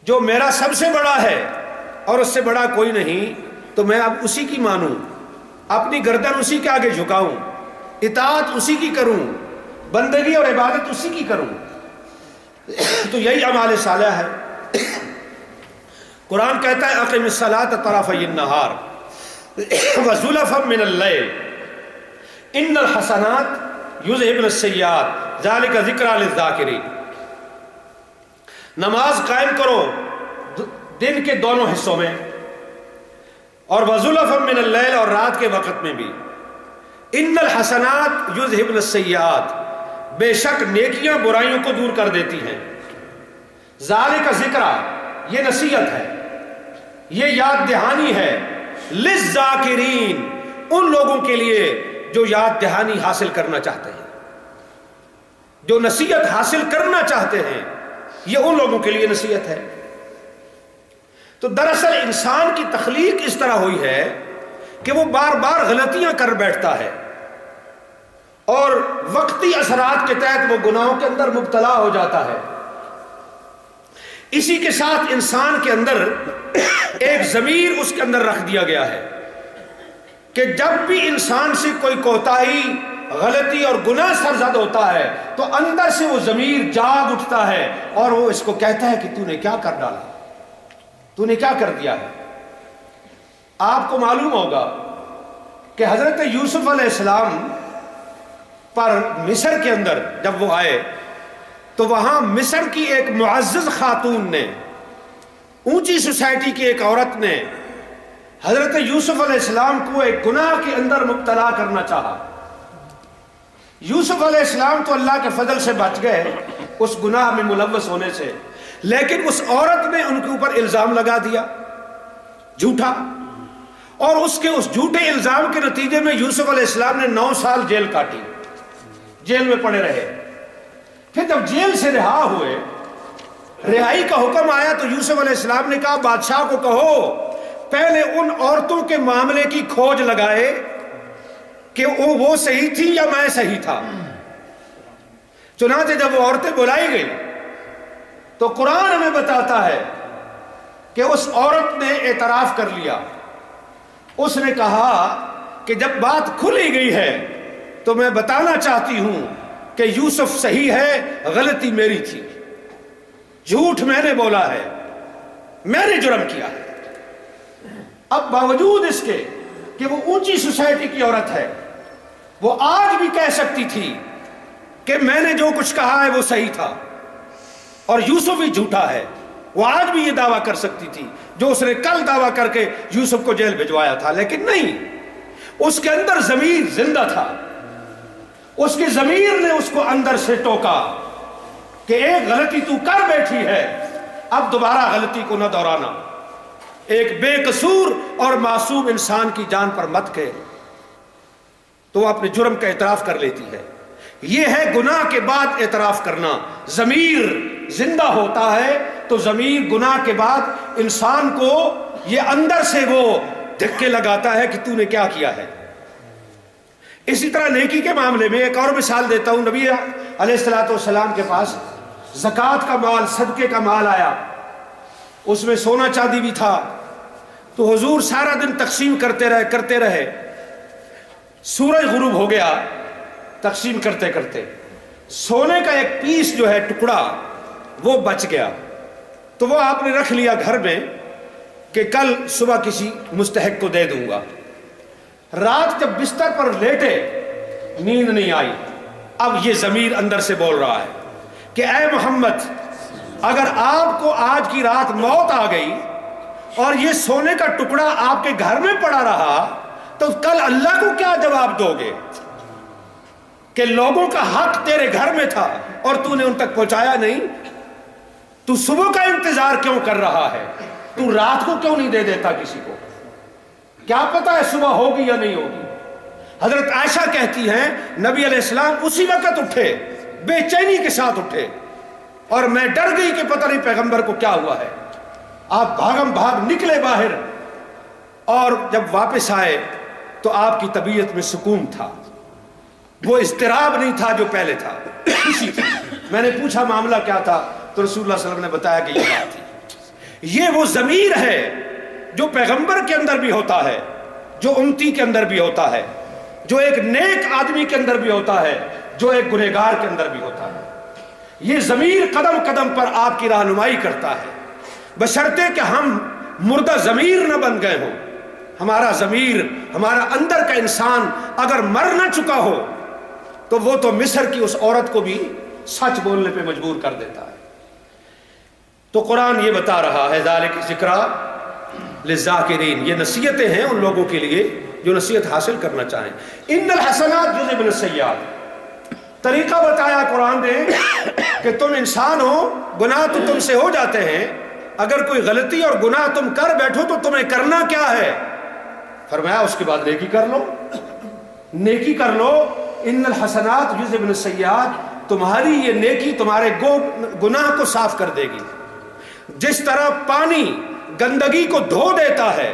جو میرا سب سے بڑا ہے اور اس سے بڑا کوئی نہیں، تو میں اب اسی کی مانوں، اپنی گردن اسی کے آگے جھکاؤں، اطاعت اسی کی کروں، بندگی اور عبادت اسی کی کروں۔ تو یہی اعمال صالحہ ہے۔ قرآن کہتا ہے اقم الصلاۃ طرفی النہار وزلفا من اللیل ان الحسنات یذہبن السیئات ذلک ذکریٰ للذاکرین۔ نماز قائم کرو دن کے دونوں حصوں میں، اور وزلفا من اللیل، اور رات کے وقت میں بھی۔ ان الحسنات یذہبن السیئات، بے شک نیکیاں برائیوں کو دور کر دیتی ہیں۔ ذالک ذکریٰ، یہ نصیحت ہے، یہ یاد دہانی ہے، للذاکرین، ان لوگوں کے لیے جو یاد دہانی حاصل کرنا چاہتے ہیں، جو نصیحت حاصل کرنا چاہتے ہیں، یہ ان لوگوں کے لیے نصیحت ہے۔ تو دراصل انسان کی تخلیق اس طرح ہوئی ہے کہ وہ بار بار غلطیاں کر بیٹھتا ہے، اور وقتی اثرات کے تحت وہ گناہوں کے اندر مبتلا ہو جاتا ہے۔ اسی کے ساتھ انسان کے اندر ایک ضمیر اس کے اندر رکھ دیا گیا ہے کہ جب بھی انسان سے کوئی کوتاہی، غلطی اور گناہ سرزد ہوتا ہے تو اندر سے وہ ضمیر جاگ اٹھتا ہے اور وہ اس کو کہتا ہے کہ تو نے کیا کر ڈالا، تو نے کیا کر دیا ہے۔ آپ کو معلوم ہوگا کہ حضرت یوسف علیہ السلام پر مصر کے اندر جب وہ آئے تو وہاں مصر کی ایک معزز خاتون نے، اونچی سوسائٹی کی ایک عورت نے حضرت یوسف علیہ السلام کو ایک گناہ کے اندر مبتلا کرنا چاہا۔ یوسف علیہ السلام تو اللہ کے فضل سے بچ گئے اس گناہ میں ملوث ہونے سے، لیکن اس عورت نے ان کے اوپر الزام لگا دیا جھوٹا، اور اس جھوٹے الزام کے نتیجے میں یوسف علیہ السلام نے 9 سال جیل کاٹی، جیل میں پڑے رہے۔ پھر جب جیل سے رہا ہوئے، رہائی کا حکم آیا تو یوسف علیہ السلام نے کہا بادشاہ کو کہو پہلے ان عورتوں کے معاملے کی کھوج لگائے کہ وہ صحیح تھی یا میں صحیح تھا۔ چنانچہ جب وہ عورتیں بلائی گئی تو قرآن ہمیں بتاتا ہے کہ اس عورت نے اعتراف کر لیا۔ اس نے کہا کہ جب بات کھلی گئی ہے تو میں بتانا چاہتی ہوں کہ یوسف صحیح ہے، غلطی میری تھی، جھوٹ میں نے بولا ہے، میں نے جرم کیا ہے۔ اب باوجود اس کے کہ وہ اونچی سوسائٹی کی عورت ہے، وہ آج بھی کہہ سکتی تھی کہ میں نے جو کچھ کہا ہے وہ صحیح تھا اور یوسف ہی جھوٹا ہے۔ وہ آج بھی یہ دعویٰ کر سکتی تھی جو اس نے کل دعویٰ کر کے یوسف کو جیل بھجوایا تھا، لیکن نہیں، اس کے اندر ضمیر زندہ تھا۔ اس کی ضمیر نے اس کو اندر سے ٹوکا کہ ایک غلطی تو کر بیٹھی ہے، اب دوبارہ غلطی کو نہ دہرانا، ایک بے قصور اور معصوم انسان کی جان پر مت کھیل۔ تو وہ اپنے جرم کا اعتراف کر لیتی ہے۔ یہ ہے گناہ کے بعد اعتراف کرنا۔ ضمیر زندہ ہوتا ہے تو ضمیر گناہ کے بعد انسان کو یہ اندر سے وہ دھکے لگاتا ہے کہ تو نے کیا کیا ہے۔ اسی طرح نیکی کے معاملے میں ایک اور مثال دیتا ہوں۔ نبی علیہ السلام کے پاس زکوٰۃ کا مال، صدقے کا مال آیا، اس میں سونا چاندی بھی تھا، تو حضور سارا دن تقسیم کرتے رہے۔ سورج غروب ہو گیا تقسیم کرتے کرتے، سونے کا ایک پیس جو ہے ٹکڑا وہ بچ گیا، تو وہ آپ نے رکھ لیا گھر میں کہ کل صبح کسی مستحق کو دے دوں گا۔ رات جب بستر پر لیٹے، نیند نہیں آئی۔ اب یہ ضمیر اندر سے بول رہا ہے کہ اے محمد، اگر آپ کو آج کی رات موت آ گئی اور یہ سونے کا ٹکڑا آپ کے گھر میں پڑا رہا تو کل اللہ کو کیا جواب دو گے کہ لوگوں کا حق تیرے گھر میں تھا اور تو نے ان تک پہنچایا نہیں؟ تو صبح کا انتظار کیوں کر رہا ہے؟ تو رات کو کیوں نہیں دے دیتا کسی کو؟ کیا پتا ہے صبح ہوگی یا نہیں ہوگی؟ حضرت عائشہ کہتی ہیں نبی علیہ السلام اسی وقت اٹھے، بے چینی کے ساتھ اٹھے، اور میں ڈر گئی کہ پتہ نہیں پیغمبر کو کیا ہوا ہے۔ آپ بھاگم بھاگ نکلے باہر، اور جب واپس آئے تو آپ کی طبیعت میں سکون تھا، وہ اضطراب نہیں تھا جو پہلے تھا، خوشی تھی۔ میں نے پوچھا معاملہ کیا تھا تو رسول اللہ صلی اللہ علیہ وسلم نے بتایا کہ یہ بات تھی۔ یہ وہ ضمیر ہے جو پیغمبر کے اندر بھی ہوتا ہے، جو امتی کے اندر بھی ہوتا ہے، جو ایک نیک آدمی کے اندر بھی ہوتا ہے، جو ایک گنہگار کے اندر بھی ہوتا ہے۔ یہ ضمیر قدم قدم پر آپ کی رہنمائی کرتا ہے، بشرطے کہ ہم مردہ ضمیر نہ بن گئے ہوں۔ ہمارا ضمیر، ہمارا اندر کا انسان اگر مر نہ چکا ہو تو وہ تو مصر کی اس عورت کو بھی سچ بولنے پہ مجبور کر دیتا ہے۔ تو قرآن یہ بتا رہا ہے ذالک ذکریٰ للذاکرین، یہ نصیحتیں ہیں ان لوگوں کے لیے جو نصیحت حاصل کرنا چاہیں۔ ان الحسنات یذھبن السیئات، طریقہ بتایا قرآن نے کہ تم انسان ہو، گناہ تو تم سے ہو جاتے ہیں، اگر کوئی غلطی اور گناہ تم کر بیٹھو تو تمہیں کرنا کیا ہے؟ فرمایا اس کے بعد نیکی کر لو، نیکی کر لو۔ ان الحسنات یذھبن السیئات، تمہاری یہ نیکی تمہارے گناہ کو صاف کر دے گی۔ جس طرح پانی گندگی کو دھو دیتا ہے،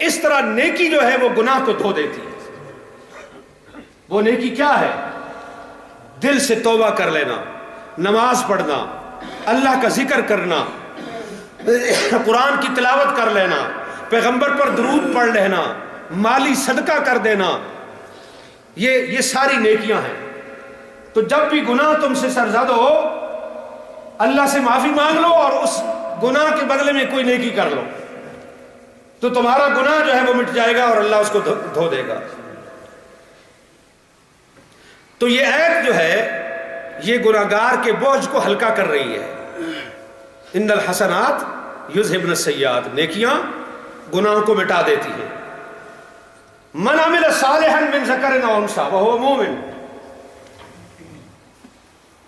اس طرح نیکی جو ہے وہ گناہ کو دھو دیتی ہے۔ وہ نیکی کیا ہے؟ دل سے توبہ کر لینا، نماز پڑھنا، اللہ کا ذکر کرنا، قرآن کی تلاوت کر لینا، پیغمبر پر درود پڑھ لینا، مالی صدقہ کر دینا، یہ ساری نیکیاں ہیں۔ تو جب بھی گناہ تم سے سرزد ہو، اللہ سے معافی مانگ لو اور اس گناہ کے بدلے میں کوئی نیکی کر لو، تو تمہارا گناہ جو ہے وہ مٹ جائے گا اور اللہ اس کو دھو دے گا۔ تو یہ آیت جو ہے یہ گناہگار کے بوجھ کو ہلکا کر رہی ہے۔ ان الحسنات یذھبن السیئات، نیکیاں گناہ کو مٹا دیتی ہیں۔ من عمل صالحا من ذکر او انثی وهو مؤمن،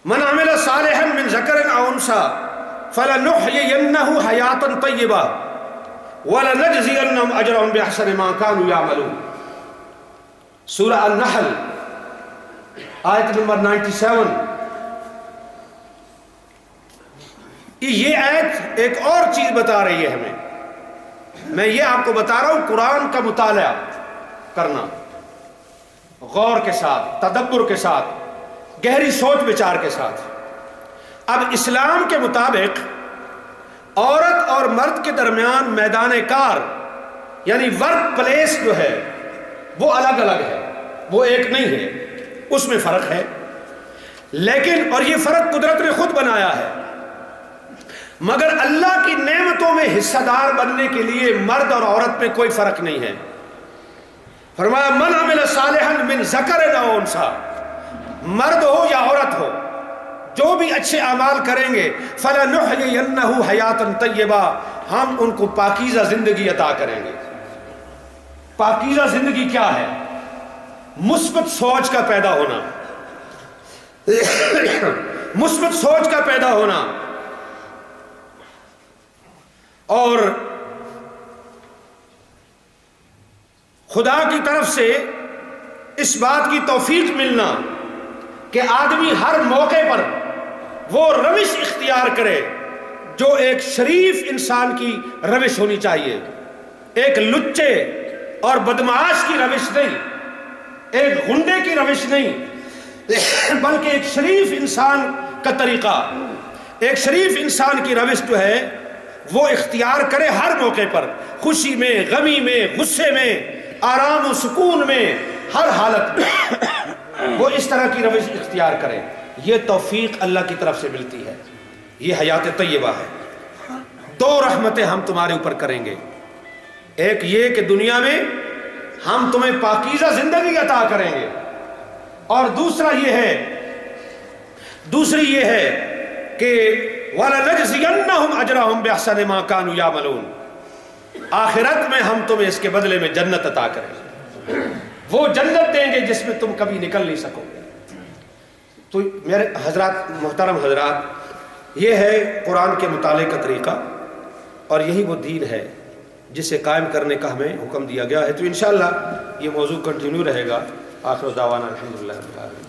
من عمل صالحا من ذکر او انثی فلنحیینہ حیاتا طیبہ وَلَنَجْزِيَنَّهُمْ أَجْرَهُمْ بِأَحْسَنِ مَا كَانُوا يَعْمَلُونَ، سورہ النحل آیت نمبر 97۔ یہ آیت ایک اور چیز بتا رہی ہے ہمیں۔ میں یہ آپ کو بتا رہا ہوں قرآن کا مطالعہ کرنا، غور کے ساتھ، تدبر کے ساتھ، گہری سوچ بچار کے ساتھ۔ اب اسلام کے مطابق عورت اور مرد کے درمیان میدان کار یعنی ورک پلیس جو ہے وہ الگ الگ ہے، وہ ایک نہیں ہے، اس میں فرق ہے۔ لیکن اور یہ فرق قدرت نے خود بنایا ہے، مگر اللہ کی نعمتوں میں حصہ دار بننے کے لیے مرد اور عورت میں کوئی فرق نہیں ہے۔ فرمایا من عمل صالحا من ذکر او انثی، مرد ہو یا عورت ہو، جو بھی اچھے اعمال کریں گے فَلَنُحْيِيَنَّهُ حَيَاتًا طَيِّبَةً، ہم ان کو پاکیزہ زندگی عطا کریں گے۔ پاکیزہ زندگی کیا ہے؟ مثبت سوچ کا پیدا ہونا، مثبت سوچ کا پیدا ہونا، اور خدا کی طرف سے اس بات کی توفیق ملنا کہ آدمی ہر موقع پر وہ روش اختیار کرے جو ایک شریف انسان کی روش ہونی چاہیے، ایک لچے اور بدمعاش کی روش نہیں، ایک غنڈے کی روش نہیں، بلکہ ایک شریف انسان کا طریقہ، ایک شریف انسان کی روش جو ہے وہ اختیار کرے ہر موقع پر، خوشی میں، غمی میں، غصے میں، آرام و سکون میں، ہر حالت میں وہ اس طرح کی روش اختیار کرے۔ یہ توفیق اللہ کی طرف سے ملتی ہے، یہ حیات طیبہ ہے۔ دو رحمتیں ہم تمہارے اوپر کریں گے، ایک یہ کہ دنیا میں ہم تمہیں پاکیزہ زندگی عطا کریں گے، اور دوسری یہ ہے کہ وَلَنَجْزِيَنَّهُمْ أَجْرَهُمْ بِأَحْسَنِ مَا كَانُوا يَعْمَلُونَ، آخرت میں ہم تمہیں اس کے بدلے میں جنت عطا کریں گے، وہ جنت دیں گے جس میں تم کبھی نکل نہیں سکو گے۔ تو میرے حضرات، محترم حضرات، یہ ہے قرآن کے مطالعے کا طریقہ، اور یہی وہ دین ہے جسے قائم کرنے کا ہمیں حکم دیا گیا ہے۔ تو انشاءاللہ یہ موضوع کنٹینیو رہے گا۔ آخر دعوانا الحمدللہ رب العالمین۔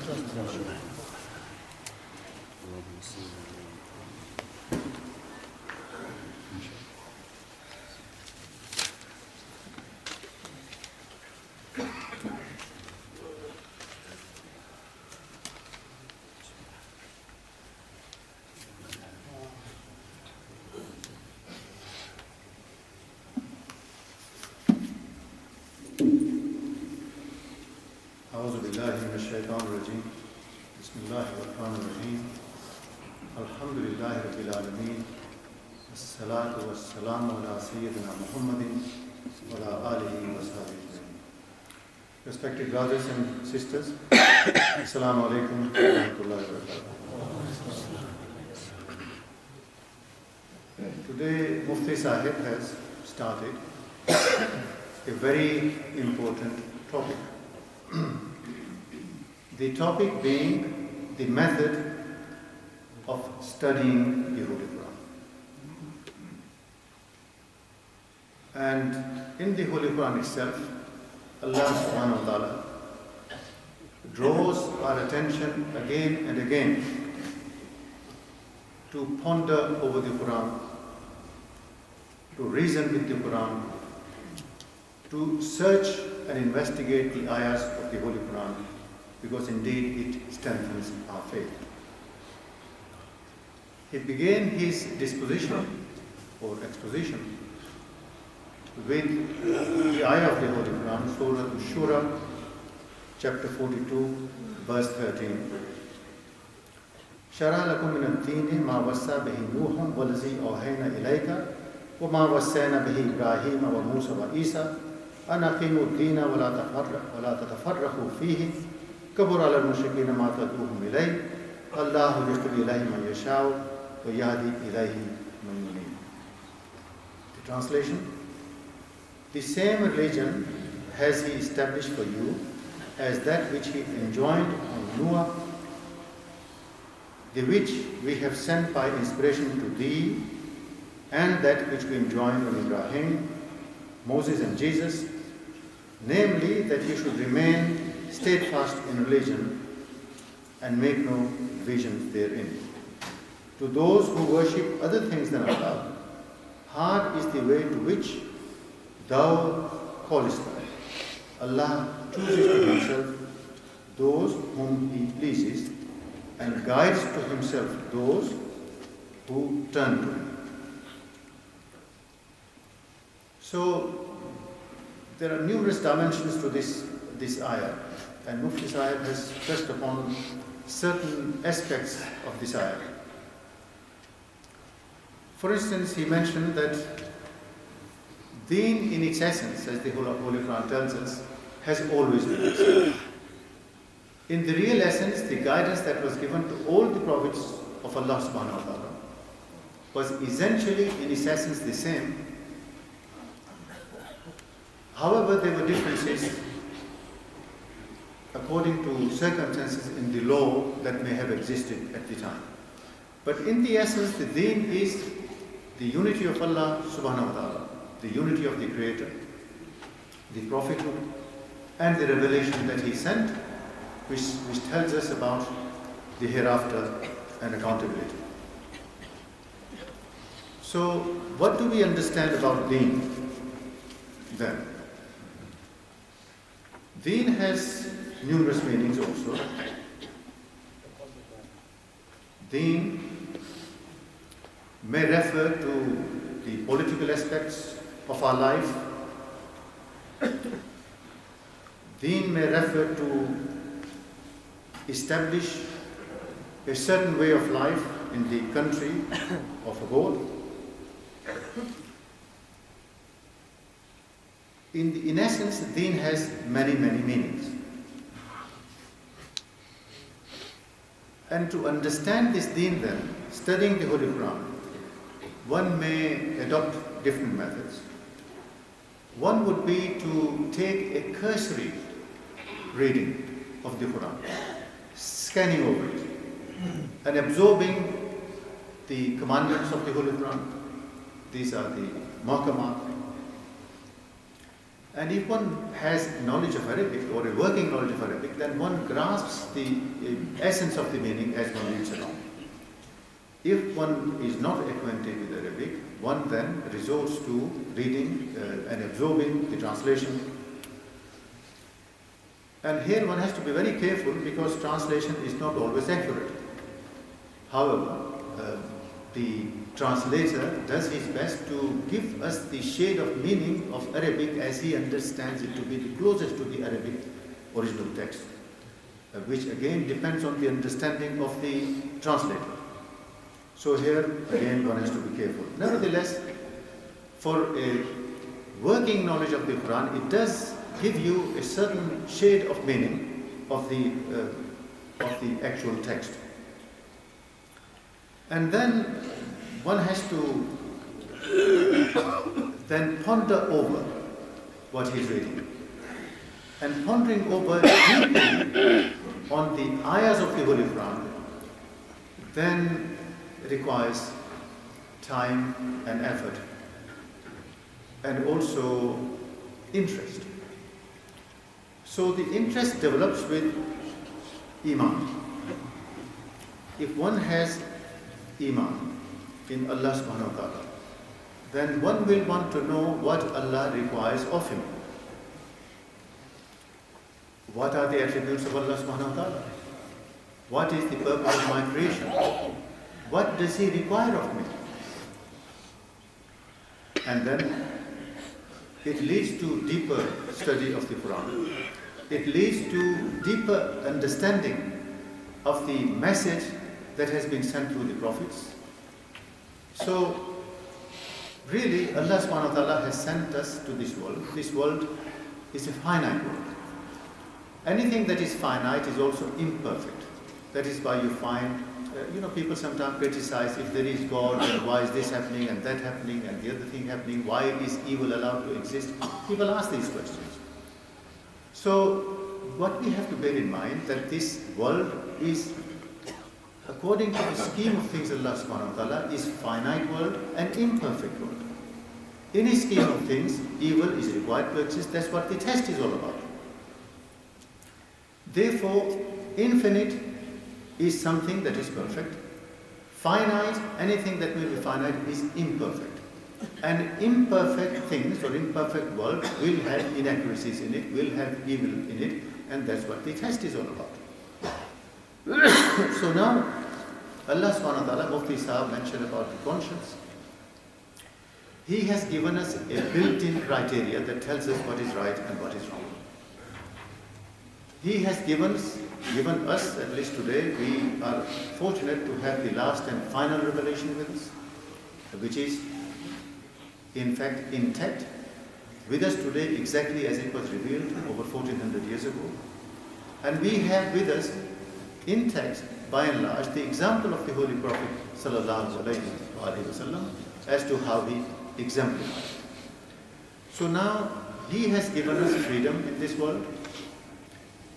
أعوذ بالله من الشيطان الرجيم بسم الله الرحمن الرحيم الحمد لله رب العالمين الصلاة والسلام على سيدنا محمد وعلى آله وصحبه أجمعين. Respected brothers and sisters, Assalamu alaikum wa rahmatullahi wa barakatuh. Today Mufti Sahib has started a very important topic. The topic being the method of studying the Holy Quran. And in the Holy Quran itself, Allah subhanahu wa ta'ala draws our attention again and again to ponder over the Quran, to reason with the Quran, to search and investigate the ayahs of the Holy Quran, because indeed it strengthens our faith. He began his disposition or exposition with the ayah of the Holy Quran, Surah Shura, chapter 42, verse 13. شَرَعَ لَكُم مِّنَ الدِّينِ مَا وَصَّىٰ بِهِ نُوحٌ وَالَّذِي أَوْحَيْنَا إِلَيْكَ وَمَا وَصَّيْنَا بِهِ إِبْرَاهِيمَ وَمُوسَىٰ وَعِيسَىٰ أَنْ أَقِيمُوا الدِّينَ وَلَا تَتَفَرَّقُوا فِيهِ كَبُرَ عَلَى الْمُشْرِكِينَ مَا تَدْعُوهُمْ إِلَيْهِ اللَّهُ يَهْدِي إِلَيْهِ مَن يَشَاءُ وَيَهْدِي إِلَيْهِ مَن يُنِيبُ. The translation: the same religion has he established for you as that which he enjoined on Noah, the which we have sent by inspiration to thee, and that which we enjoined on Ibrahim, Moses and Jesus, namely that you should remain steadfast in religion and make no divisions therein. To those who worship other things than Allah, hard is the way to which thou callest them. Allah chooses to himself those whom he pleases and guides to himself those who turn to him. So there are numerous dimensions to this ayah, and Mufti Sahib has touched upon certain aspects of this ayah. For instance, he mentioned that Deen in its essence, as the Holy Quran tells us, has always been excellent. In the real essence, the guidance that was given to all the prophets of Allah subhanahu wa ta'ala was essentially in its essence the same. However, there were differences according to circumstances in the law that may have existed at the time. But in the essence, the Deen is the unity of Allah subhanahu wa ta'ala, the unity of the Creator, the prophethood, and the revelation that he sent, which tells us about the hereafter and accountability. So, what do we understand about Deen then? Deen has numerous meanings also. Deen may refer to the political aspects of our life. Deen may refer to establish a certain way of life in the country of abode. In essence, Deen has many meanings. And to understand this Deen then, studying the Holy Quran, one may adopt different methods. One would be to take a cursory reading of the Quran, scanning over it, and absorbing the commandments of the Holy Quran. These are the Muhkamat. And if one has knowledge of Arabic or a working knowledge of Arabic, then one grasps the essence of the meaning as one reads along. If one is not acquainted with Arabic, one then resorts to reading and absorbing the translation. And here one has to be very careful because translation is not always accurate. However, the translator does his best to give us the shade of meaning of Arabic as he understands it to be the closest to the Arabic original text. which again depends on the understanding of the translator. So here again one has to be careful. Nevertheless, for a working knowledge of the Quran, it does give you a certain shade of meaning of the actual text. And then one has to then ponder over what he's reading. And pondering over deeply on the ayahs of the Holy Quran then requires time and effort and also interest. So the interest develops with Iman. If one has Iman in Allah subhanahu wa ta'ala, then one will want to know what Allah requires of him. What are the attributes of Allah subhanahu wa ta'ala? What is the purpose of my creation? What does He require of me? And then it leads to deeper study of the Quran. It leads to deeper understanding of the message that has been sent through the prophets. So really Allah subhanahu wa ta'ala has sent us to this world. This world is a finite world. Anything that is finite is also imperfect. That is why you find, people sometimes criticize if there is God, then why is this happening and that happening and the other thing happening? Why is evil allowed to exist? People ask these questions. So what we have to bear in mind that this world is, according to the scheme of things, Allah subhanahu wa ta'ala is finite world and imperfect world. In His scheme of things, evil is required to exist. That's what the test is all about. Therefore, infinite is something that is perfect. Finite, anything that will be finite is imperfect. And imperfect things or imperfect world will have inaccuracies in it, will have evil in it, and that's what the test is all about. So now, Allah subhanahu wa ta'ala, Mufti Sahab mentioned about the conscience. He has given us a built-in criteria that tells us what is right and what is wrong. He has given us, at least today, we are fortunate to have the last and final revelation with us, which is in fact intact with us today exactly as it was revealed over 1400 years ago. And we have with us intact, by and large, the example of the Holy Prophet sallallahu alaihi wasallam as to how he exemplified. So now he has given us freedom in this world.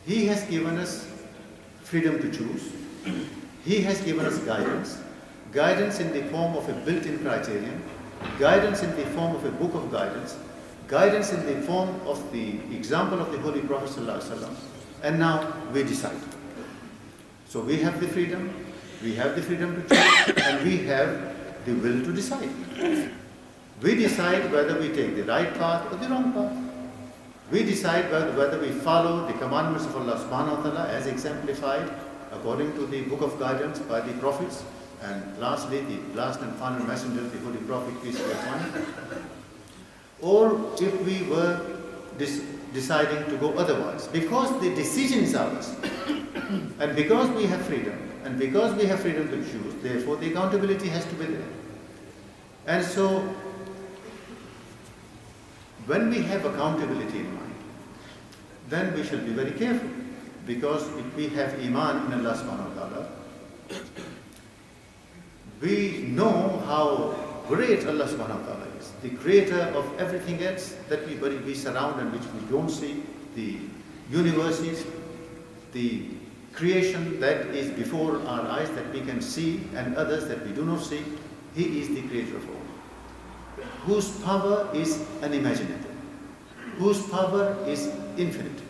He has given us freedom to choose. He has given us guidance. Guidance in the form of a built-in criterion. Guidance in the form of a book of guidance. Guidance in the form of the example of the Holy Prophet ﷺ. And now we decide. So we have the freedom. We have the freedom to choose. And we have the will to decide. We decide whether we take the right path or the wrong path. We decide whether we follow the commandments of Allah subhanahu wa ta'ala as exemplified according to the book of guidance by the prophets, and lastly the last and final messenger, the Holy Prophet, peace be upon him. Or if we were deciding to go otherwise, because the decision is ours, and because we have freedom, and because we have freedom to choose, therefore the accountability has to be there. And so when we have accountability in mind, then we should be very careful, because if we have Iman in Allah subhanahu wa ta'ala, we know how great Allah subhanahu wa ta'ala is, the creator of everything else that we surround and which we don't see, the universes, the creation that is before our eyes that we can see and others that we do not see. He is the creator of all, whose power is unimaginable, whose power is infinite,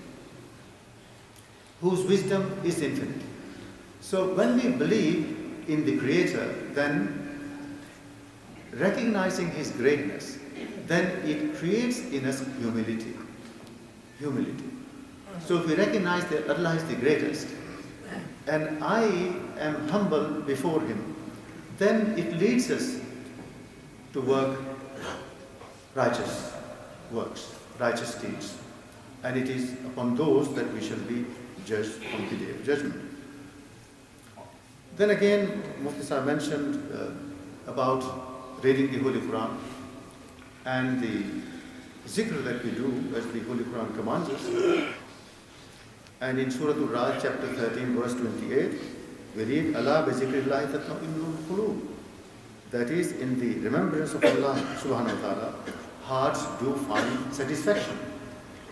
whose wisdom is infinite. So when we believe in the Creator, then recognizing His greatness, then it creates in us humility. Humility. So if we recognize that Allah is the greatest, and I am humble before Him, then it leads us to work righteous works, righteous deeds. And it is upon those that we shall be judged on the day of judgment. Then again, Mufti Sahib mentioned about reading the Holy Quran and the zikr that we do as the Holy Quran commands us. And in Surah Al-Ra'd, chapter 13, verse 28, we read, Allah bi zikrillahi tatma'innul qulub. That is, in the remembrance of Allah subhanahu wa ta'ala, hearts do find satisfaction.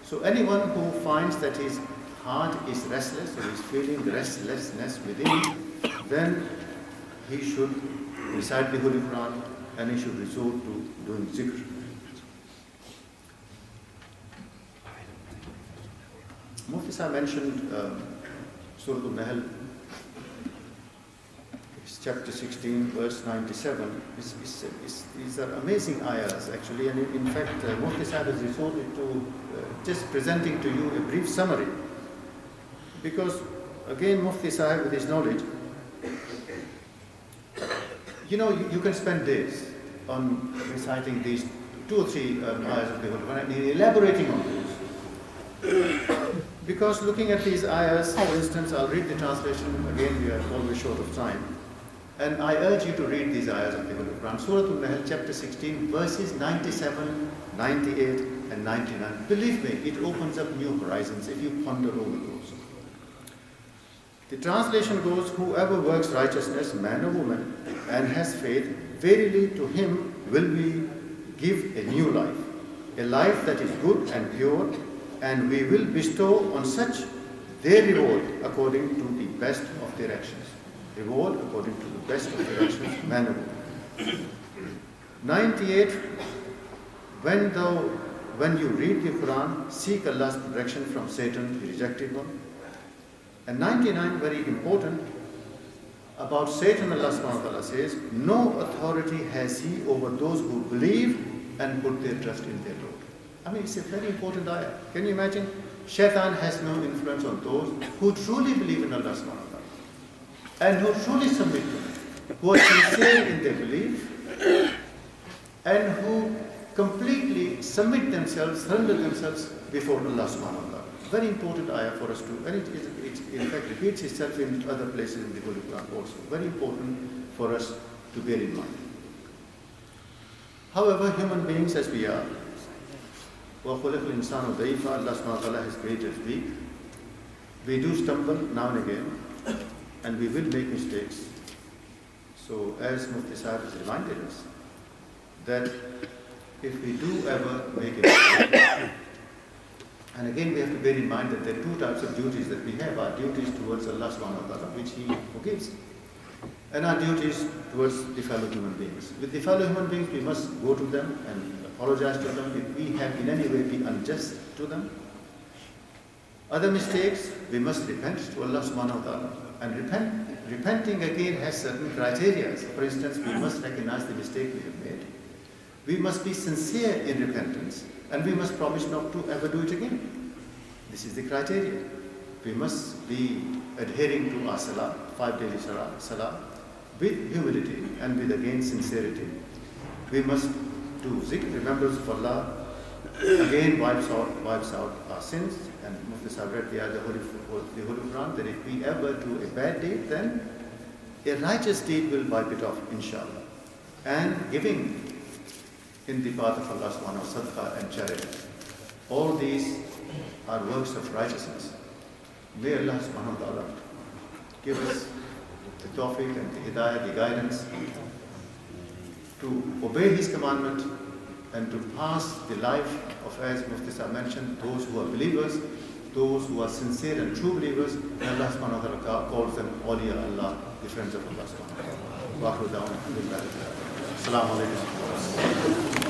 So anyone who finds that his heart is restless or is feeling restlessness within, then he should recite the Holy Quran and he should resort to doing zikr. Mufti Sahib mentioned Surah Al-Nahl, chapter 16, verse 97. These are amazing ayahs actually, and in fact Mufti Sahib has resorted to just presenting to you a brief summary, because again Mufti Sahib with his knowledge, you can spend days on reciting these 2 or 3 ayahs of the Holy Quran and elaborating on those. Because looking at these ayahs, for instance, I'll read the translation, again we are always short of time, and I urge you to read these ayahs of the Holy Quran. Surah Al-Nahl, chapter 16, verses 97, 98 and 99. Believe me, it opens up new horizons if you ponder over those. The translation goes, whoever works righteousness, man or woman, and has faith, verily to him will we give a new life, a life that is good and pure, and we will bestow on such their reward according to the best of their actions. Reward according to the best of their actions, man or woman. 98, when you read the Quran, seek Allah's protection from Satan, the rejected one. And 99, very important, about Satan, Allah subhanahu wa ta'ala says, no authority has he over those who believe and put their trust in their Lord. I mean, it's a very important ayah. Can you imagine? Shaitan has no influence on those who truly believe in Allah subhanahu wa ta'ala and who truly submit to him, who are sincere in their belief and who completely submit themselves, surrender themselves before Allah subhanahu wa ta'ala. Very important ayah for us to, and it in fact repeats itself in other places in the Holy Quran also. Very important for us to bear in mind. However, human beings as we are, وَخُلِقَ الْإِنسَانُ ضَعِيفًا, Allah subhanahu wa ta'ala has created us weak. We do stumble now and again, and we will make mistakes. So as Mufti Sahib has reminded us, that if we do ever make a mistake, and again we have to bear in mind that there are 2 types of duties that we have. Our duties towards Allah subhanahu wa ta'ala, which He forgives, and our duties towards the fellow human beings. With the fellow human beings, we must go to them and apologize to them if we have in any way been unjust to them. Other mistakes, we must repent to Allah subhanahu wa ta'ala. And repenting again has certain criteria. For instance, we must recognize the mistake we have made. We must be sincere in repentance, and we must promise not to ever do it again. This is the criteria. We must be adhering to our salah, 5 daily salah, with humility and with again sincerity. We must do zikr, remembrance of Allah, again wipes out our sins. And Mufti Sahib read the Holy Quran, that if we ever do a bad deed, then a righteous deed will wipe it off, inshallah. And giving in the path of Allah subhanahu wa ta'ala, sadaqah and charity. All these are works of righteousness. May Allah subhanahu wa ta'ala give us the tawfiq and the hidayah, the guidance to obey His commandment and to pass the life of, as Mufti Sahib mentioned, those who are believers, those who are sincere and true believers, and Allah subhanahu wa ta'ala calls them awliya Allah, the friends of Allah subhanahu wa ta'ala. Wa akhiru da'wana alhamdulillah. Assalamu alaikum.